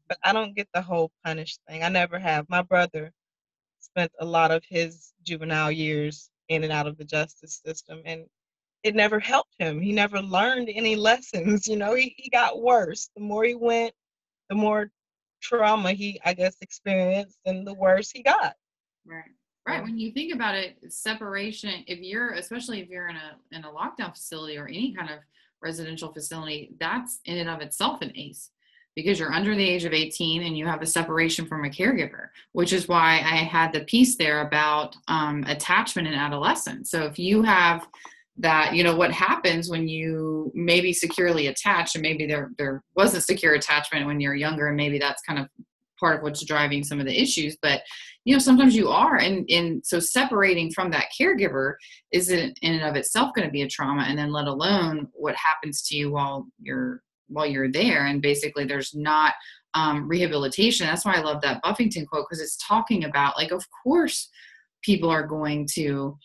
But I don't get the whole punish thing. I never have. My brother spent a lot of his juvenile years in and out of the justice system, and it never helped him. He never learned any lessons. He got worse. The more he went, the more trauma he, I guess, experienced, and the worse he got. Right. When you think about it, separation, especially if you're in a lockdown facility or any kind of residential facility, that's in and of itself an ACE, because you're under the age of 18 and you have a separation from a caregiver, which is why I had the piece there about attachment in adolescence. So if you have that, what happens when you maybe securely attached, and maybe there wasn't secure attachment when you're younger, and maybe that's kind of part of what's driving some of the issues. But sometimes you are, and so separating from that caregiver isn't in and of itself going to be a trauma, and then let alone what happens to you while you're there. And basically there's not rehabilitation. That's why I love that Buffington quote, because it's talking about, like, of course people are going to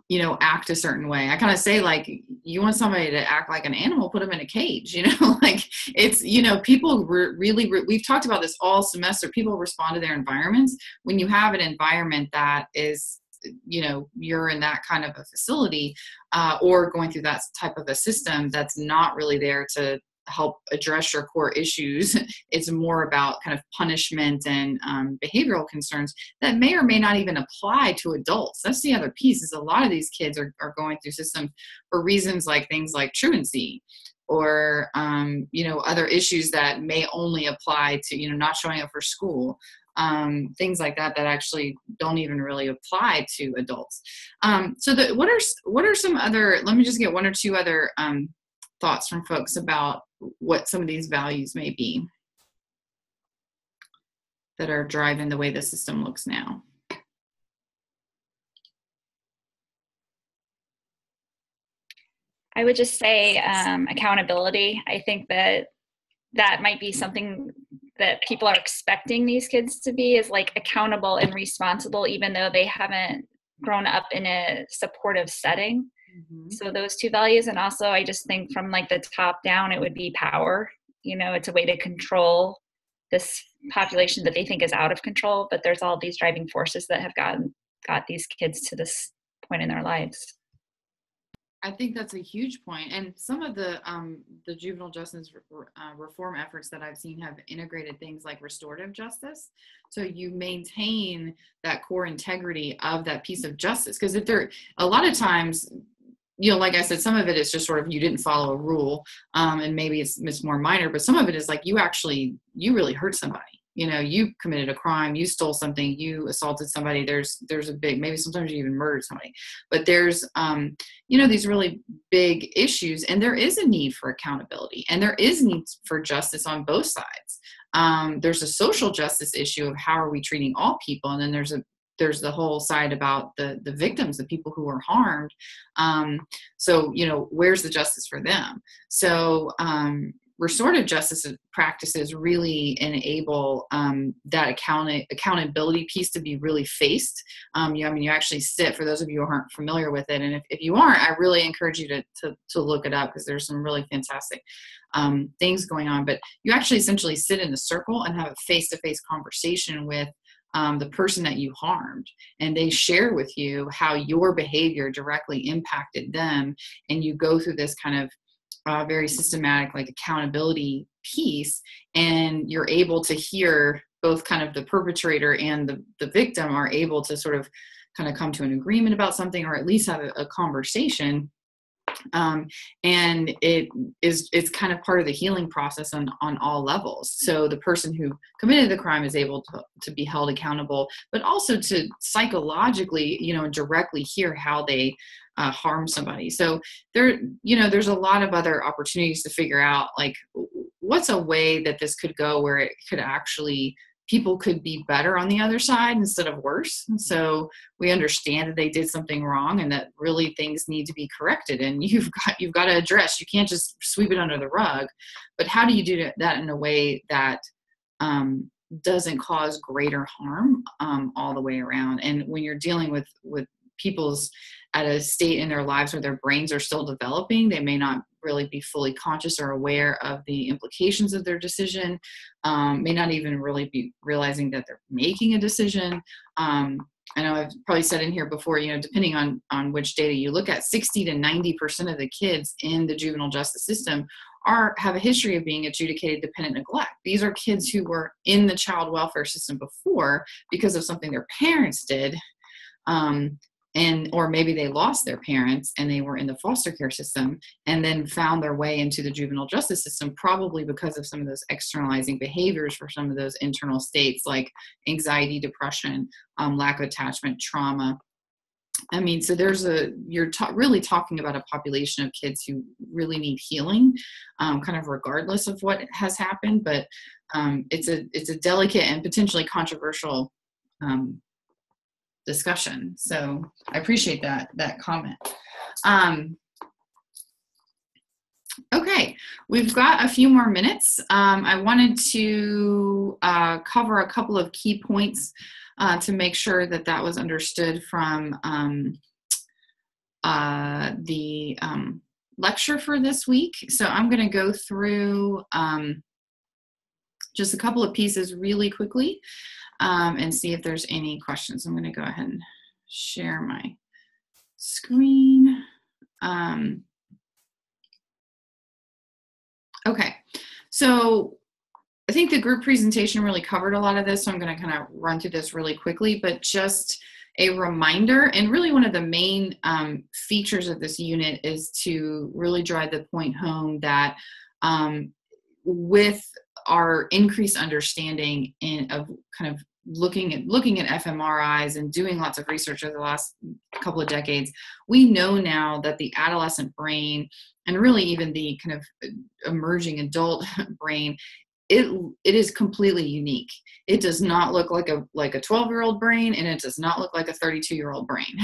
you know, act a certain way. I kind of say, like, you want somebody to act like an animal, put them in a cage, you know, like it's, you know, people really, we've talked about this all semester, people respond to their environments. When you have an environment that is, you know, you're in that kind of a facility or going through that type of a system that's not really there to help address your core issues. It's more about kind of punishment and behavioral concerns that may or may not even apply to adults. That's the other piece, is a lot of these kids are going through systems for reasons like things like truancy or, you know, other issues that may only apply to, you know, not showing up for school. Things like that actually don't even really apply to adults. So what are some other, let me just get one or two other thoughts from folks about what some of these values may be that are driving the way the system looks now. I would just say accountability. I think that might be something that people are expecting these kids to be, is like accountable and responsible, even though they haven't grown up in a supportive setting. Mm-hmm. So those two values. And also I just think from like the top down, it would be power. You know, it's a way to control this population that they think is out of control, but there's all these driving forces that have got these kids to this point in their lives. I think that's a huge point. And some of the juvenile justice reform efforts that I've seen have integrated things like restorative justice. So you maintain that core integrity of that piece of justice. Because if there, a lot of times, you know, like I said, some of it is just sort of, you didn't follow a rule and maybe it's more minor, but some of it is like you really hurt somebody. You know, you committed a crime, you stole something, you assaulted somebody, there's a big, maybe sometimes you even murdered somebody, but there's, you know, these really big issues, and there is a need for accountability, and there is need for justice on both sides. There's a social justice issue of how are we treating all people, and then there's the whole side about the victims, the people who are harmed. So, you know, where's the justice for them? So, restorative justice practices really enable that accountability piece to be really faced. You actually sit, for those of you who aren't familiar with it, and if you aren't, I really encourage you to look it up, because there's some really fantastic things going on. But you actually essentially sit in a circle and have a face-to-face conversation with the person that you harmed, and they share with you how your behavior directly impacted them, and you go through this kind of very systematic, like, accountability piece, and you're able to hear both kind of the perpetrator and the victim are able to sort of kind of come to an agreement about something, or at least have a conversation. And it's kind of part of the healing process on all levels. So the person who committed the crime is able to be held accountable, but also to psychologically, you know, directly hear how they harm somebody. So there's a lot of other opportunities to figure out, like, what's a way that this could go where it could actually, people could be better on the other side instead of worse. So we understand that they did something wrong and that really things need to be corrected, and you've got to address, you can't just sweep it under the rug. But how do you do that in a way that doesn't cause greater harm all the way around? And when you're dealing with people's at a state in their lives where their brains are still developing, they may not really be fully conscious or aware of the implications of their decision, may not even really be realizing that they're making a decision. I know I've probably said in here before, you know, depending on which data you look at, 60 to 90% of the kids in the juvenile justice system have a history of being adjudicated dependent neglect. These are kids who were in the child welfare system before because of something their parents did, or maybe they lost their parents and they were in the foster care system and then found their way into the juvenile justice system, probably because of some of those externalizing behaviors for some of those internal states like anxiety, depression, lack of attachment, trauma. I mean, so you're really talking about a population of kids who really need healing, kind of regardless of what has happened. But it's a delicate and potentially controversial discussion. So I appreciate that comment. Okay, we've got a few more minutes. I wanted to cover a couple of key points to make sure that was understood from the lecture for this week. So I'm going to go through just a couple of pieces really quickly and see if there's any questions. I'm going to go ahead and share my screen. Okay, so I think the group presentation really covered a lot of this, so I'm going to kind of run through this really quickly, but just a reminder, and really one of the main features of this unit is to really drive the point home that with our increased understanding of kind of looking at fMRIs and doing lots of research over the last couple of decades, we know now that the adolescent brain, and really even the kind of emerging adult brain, it is completely unique. It does not look like a 12-year-old brain, and it does not look like a 32-year-old brain.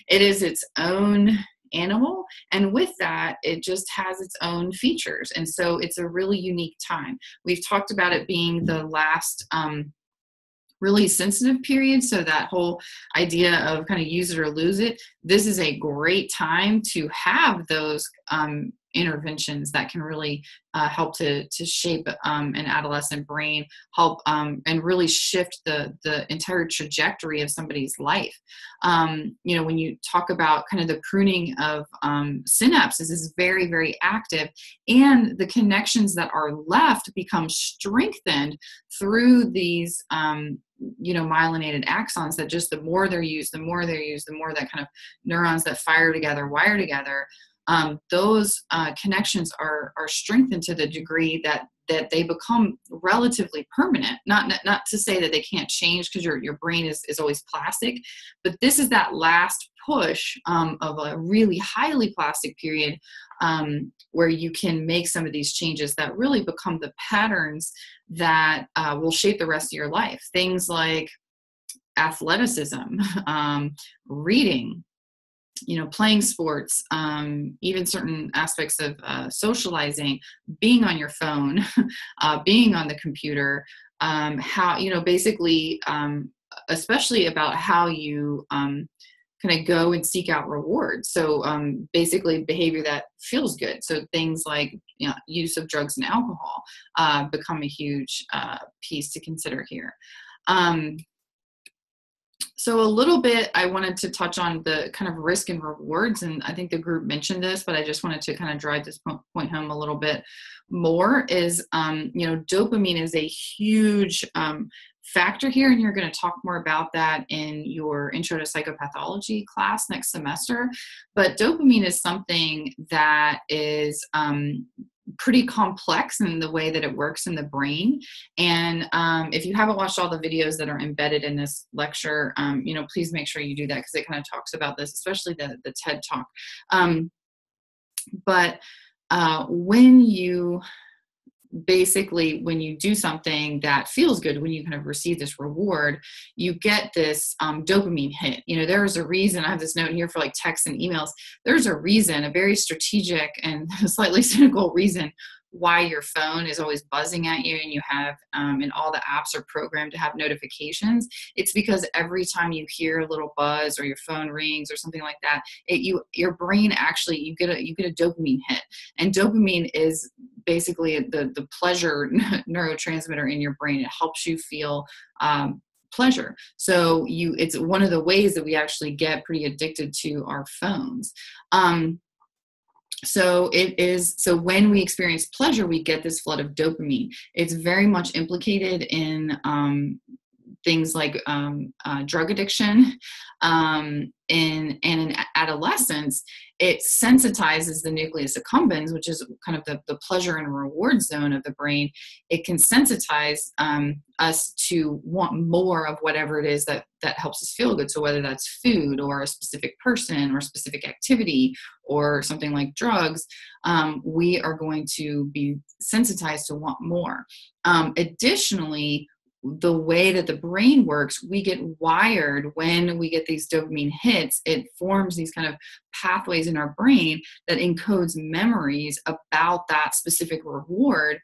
It is its own animal, and with that, it just has its own features, and so it's a really unique time. We've talked about it being the last really sensitive period, so that whole idea of kind of use it or lose it, this is a great time to have those interventions that can really help to shape an adolescent brain, help and really shift the entire trajectory of somebody's life. You know, when you talk about kind of the pruning of synapses is very, very active, and the connections that are left become strengthened through these you know, myelinated axons that just the more they're used, the more that kind of neurons that fire together, wire together, those connections are strengthened to the degree that they become relatively permanent. Not to say that they can't change, because your brain is always plastic, but this is that last push of a really highly plastic period where you can make some of these changes that really become the patterns that will shape the rest of your life. Things like athleticism, reading, you know, playing sports, even certain aspects of socializing, being on your phone, being on the computer, how, you know, basically, especially about how you kind of go and seek out rewards. So basically behavior that feels good. So things like, you know, use of drugs and alcohol become a huge piece to consider here. So a little bit, I wanted to touch on the kind of risk and rewards, and I think the group mentioned this, but I just wanted to kind of drive this point home a little bit more, is, you know, dopamine is a huge factor here, and you're going to talk more about that in your Intro to Psychopathology class next semester. But dopamine is something that is pretty complex in the way that it works in the brain. And if you haven't watched all the videos that are embedded in this lecture, you know, please make sure you do that, because it kind of talks about this, especially the TED Talk. But when you do something that feels good, when you kind of receive this reward, you get this dopamine hit. You know, there's a reason, I have this note here for like texts and emails, there's a reason, a very strategic and slightly cynical reason why your phone is always buzzing at you, and you have, and all the apps are programmed to have notifications. It's because every time you hear a little buzz or your phone rings or something like that, your brain actually, you get a dopamine hit. And dopamine is basically the pleasure neurotransmitter in your brain. It helps you feel pleasure. So it's one of the ways that we actually get pretty addicted to our phones. So when we experience pleasure, we get this flood of dopamine. It's very much implicated in things like drug addiction. In adolescence, it sensitizes the nucleus accumbens, which is kind of the pleasure and reward zone of the brain. It can sensitize us to want more of whatever it is that helps us feel good. So whether that's food or a specific person or a specific activity or something like drugs, we are going to be sensitized to want more. Additionally, the way that the brain works, we get wired when we get these dopamine hits. It forms these kind of pathways in our brain that encodes memories about that specific reward,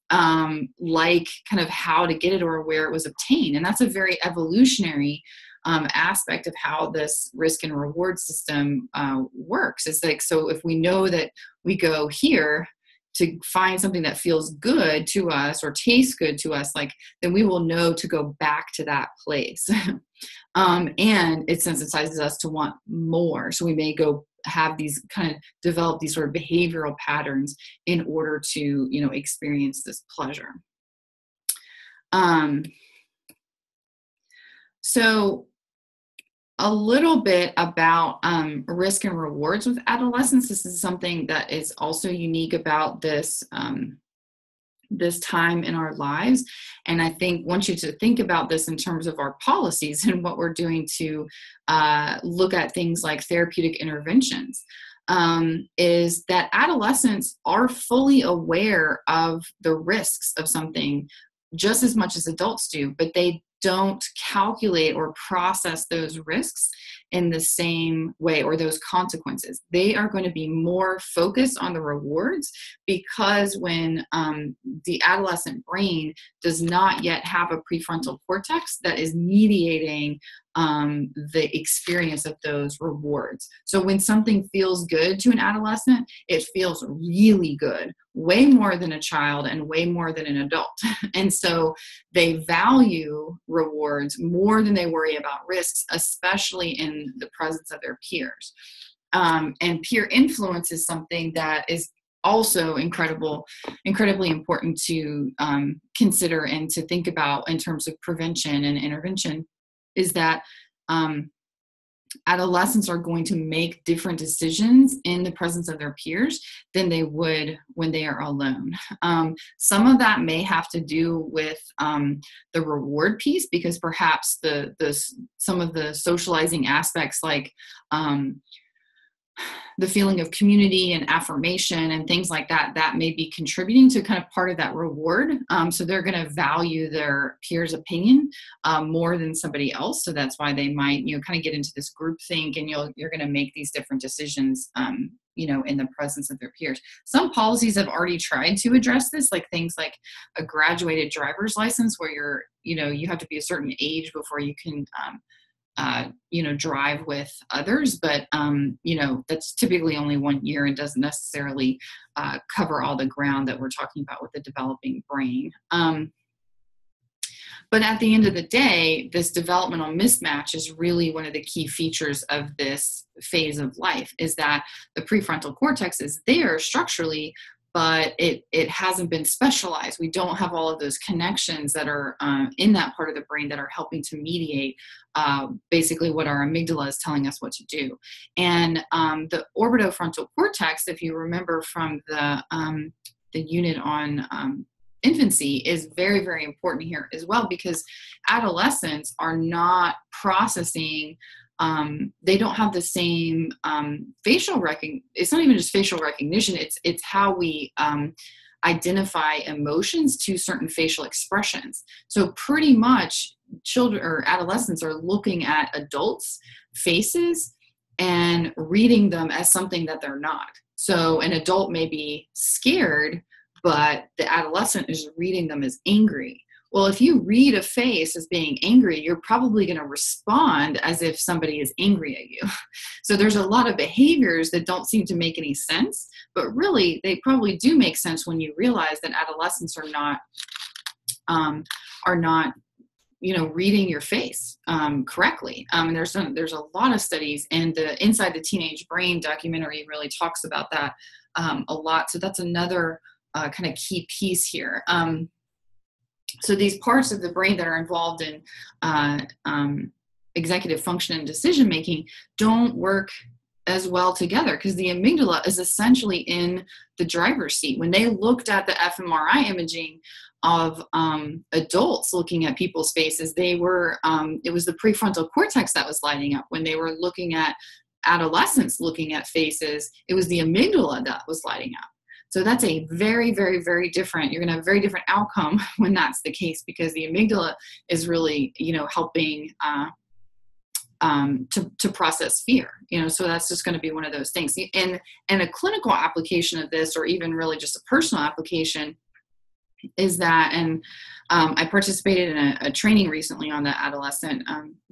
like kind of how to get it or where it was obtained. And that's a very evolutionary aspect of how this risk and reward system works. It's like, so if we know that we go here to find something that feels good to us or tastes good to us, like, then we will know to go back to that place. And it sensitizes us to want more. So we may go have these kind of develop these sort of behavioral patterns in order to, experience this pleasure. So a little bit about risk and rewards with adolescence. This is something that is also unique about this this time in our lives. And I want you to think about this in terms of our policies and what we're doing to look at things like therapeutic interventions. Is that adolescents are fully aware of the risks of something just as much as adults do, but they don't calculate or process those risks in the same way, or those consequences. They are going to be more focused on the rewards, because when the adolescent brain does not yet have a prefrontal cortex that is mediating the experience of those rewards. So when something feels good to an adolescent, it feels really good, way more than a child and way more than an adult. And so they value rewards more than they worry about risks, especially in the presence of their peers. And peer influence is something that is also incredibly important to consider and to think about in terms of prevention and intervention, is that adolescents are going to make different decisions in the presence of their peers than they would when they are alone. Some of that may have to do with the reward piece, because perhaps some of the socializing aspects, like the feeling of community and affirmation and things like that, that may be contributing to kind of part of that reward. So they're going to value their peers' opinion more than somebody else. So that's why they might, kind of get into this group think, and you're going to make these different decisions, in the presence of their peers. Some policies have already tried to address this, like things like a graduated driver's license, where you have to be a certain age before you can drive with others, but that's typically only 1 year and doesn't necessarily cover all the ground that we're talking about with the developing brain. But at the end of the day, this developmental mismatch is really one of the key features of this phase of life, is that the prefrontal cortex is there structurally, but it hasn't been specialized. We don't have all of those connections that are in that part of the brain that are helping to mediate basically what our amygdala is telling us what to do. And the orbitofrontal cortex, if you remember from the unit on infancy, is very, very important here as well, because adolescents are not processing. They don't have the same facial recognition. It's not even just facial recognition. It's how we identify emotions to certain facial expressions. So pretty much children or adolescents are looking at adults' faces and reading them as something that they're not. So an adult may be scared, but the adolescent is reading them as angry. Well, if you read a face as being angry, you're probably going to respond as if somebody is angry at you. So there's a lot of behaviors that don't seem to make any sense, but really they probably do make sense when you realize that adolescents are not reading your face correctly. And there's a lot of studies, and the Inside the Teenage Brain documentary really talks about that a lot. So that's another kind of key piece here. So these parts of the brain that are involved in executive function and decision making don't work as well together, because the amygdala is essentially in the driver's seat. When they looked at the fMRI imaging of adults looking at people's faces, it was the prefrontal cortex that was lighting up. When they were looking at adolescents looking at faces, it was the amygdala that was lighting up. So that's a very, very, very different, you're going to have a very different outcome when that's the case, because the amygdala is really, helping to process fear, so that's just going to be one of those things. And a clinical application of this, or even really just a personal application, is that, and I participated in a training recently on the adolescent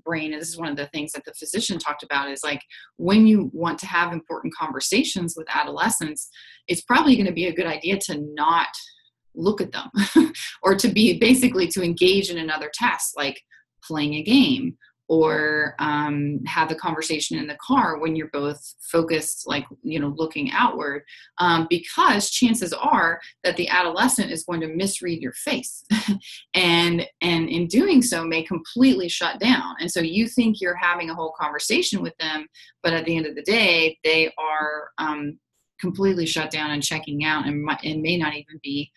brain. And this is one of the things that the physician talked about is like, when you want to have important conversations with adolescents, it's probably going to be a good idea to not look at them or to be basically to engage in another task, like playing a game, or have the conversation in the car when you're both focused, like, looking outward, because chances are that the adolescent is going to misread your face and in doing so may completely shut down. And so you think you're having a whole conversation with them, but at the end of the day, they are completely shut down and checking out, and may not even be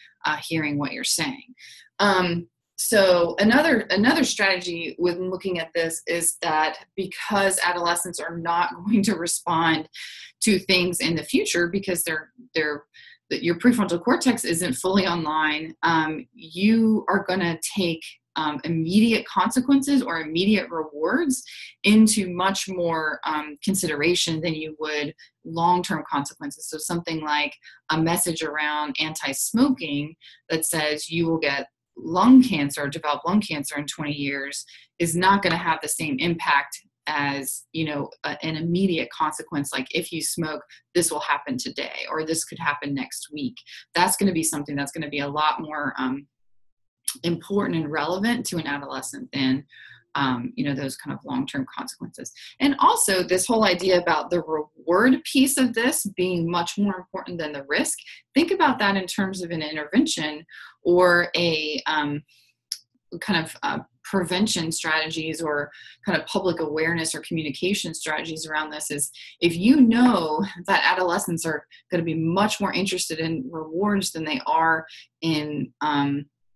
hearing what you're saying. So another strategy with looking at this is that because adolescents are not going to respond to things in the future because your prefrontal cortex isn't fully online, you are going to take immediate consequences or immediate rewards into much more consideration than you would long-term consequences. So something like a message around anti-smoking that says you will get lung cancer, develop lung cancer in 20 years is not going to have the same impact as, an immediate consequence. Like, if you smoke, this will happen today, or this could happen next week. That's going to be something that's going to be a lot more important and relevant to an adolescent than those kind of long-term consequences. And also this whole idea about the reward piece of this being much more important than the risk. Think about that in terms of an intervention or a kind of prevention strategies or kind of public awareness or communication strategies around this. Is if you know that adolescents are going to be much more interested in rewards than they are in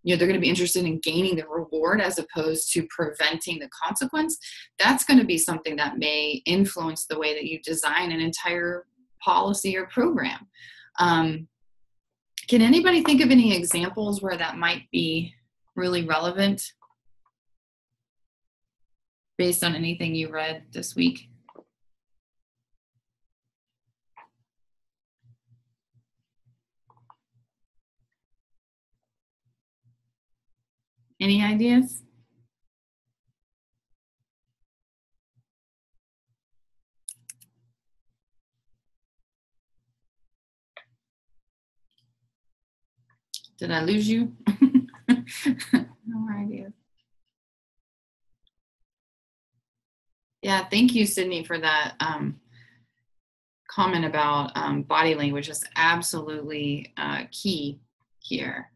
they're going to be interested in gaining the reward as opposed to preventing the consequence, that's going to be something that may influence the way that you design an entire policy or program. Can anybody think of any examples where that might be really relevant based on anything you read this week? Any ideas? Did I lose you? No idea. Yeah, thank you, Sydney, for that comment about body language. Is absolutely key here.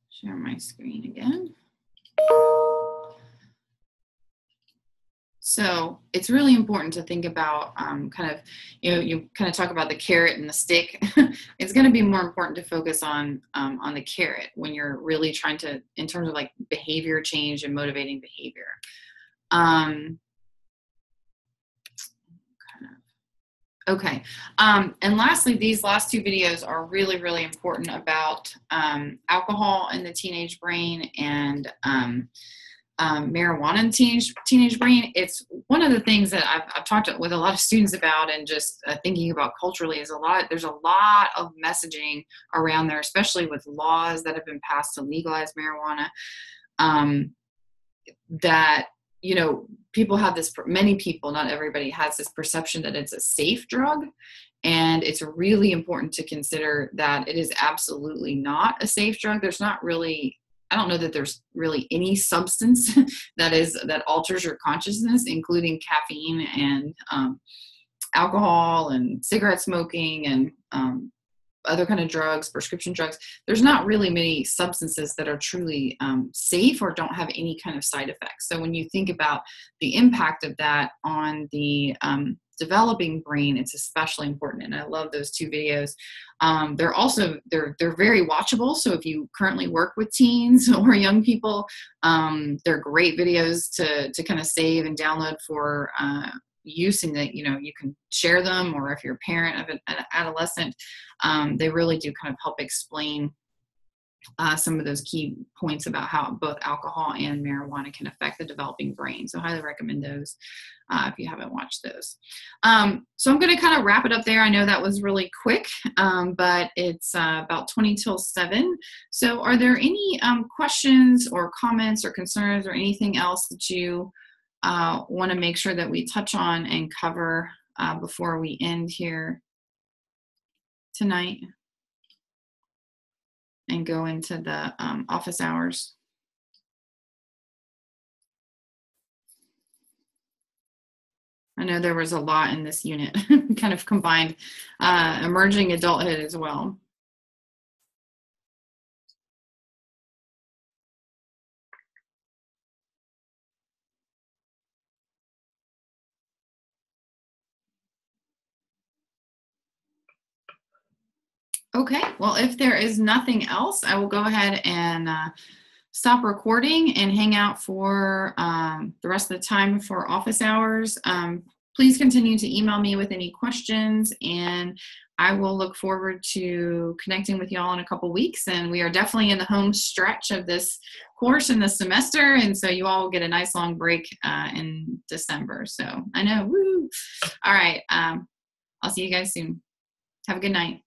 Share my screen again. So it's really important to think about you kind of talk about the carrot and the stick. It's going to be more important to focus on the carrot when you're really trying to, in terms of like behavior change and motivating behavior. Okay. And lastly, these last two videos are really, really important about alcohol in the teenage brain and marijuana in the teenage brain. It's one of the things that I've talked with a lot of students about, and just thinking about culturally is there's a lot of messaging around there, especially with laws that have been passed to legalize marijuana, that people have this, many people, not everybody, has this perception that it's a safe drug. And it's really important to consider that it is absolutely not a safe drug. I don't know that there's really any substance that alters your consciousness, including caffeine and alcohol and cigarette smoking and other kind of drugs, prescription drugs. There's not really many substances that are truly safe or don't have any kind of side effects. So when you think about the impact of that on the developing brain, it's especially important. And I love those two videos. They're very watchable. So if you currently work with teens or young people, they're great videos to kind of save and download for use, and that you can share them, or if you're a parent of an adolescent, they really do kind of help explain some of those key points about how both alcohol and marijuana can affect the developing brain. So highly recommend those if you haven't watched those. So I'm going to kind of wrap it up there. I know that was really quick, but it's about 20 till 7. So are there any questions or comments or concerns or anything else that you want to make sure that we touch on and cover before we end here tonight and go into the office hours? I know there was a lot in this unit, kind of combined emerging adulthood as well. Okay, well, if there is nothing else, I will go ahead and stop recording and hang out for the rest of the time for office hours. Please continue to email me with any questions, and I will look forward to connecting with y'all in a couple weeks. And we are definitely in the home stretch of this course in the semester, and so you all will get a nice long break in December. So I know, woo! All right, I'll see you guys soon. Have a good night.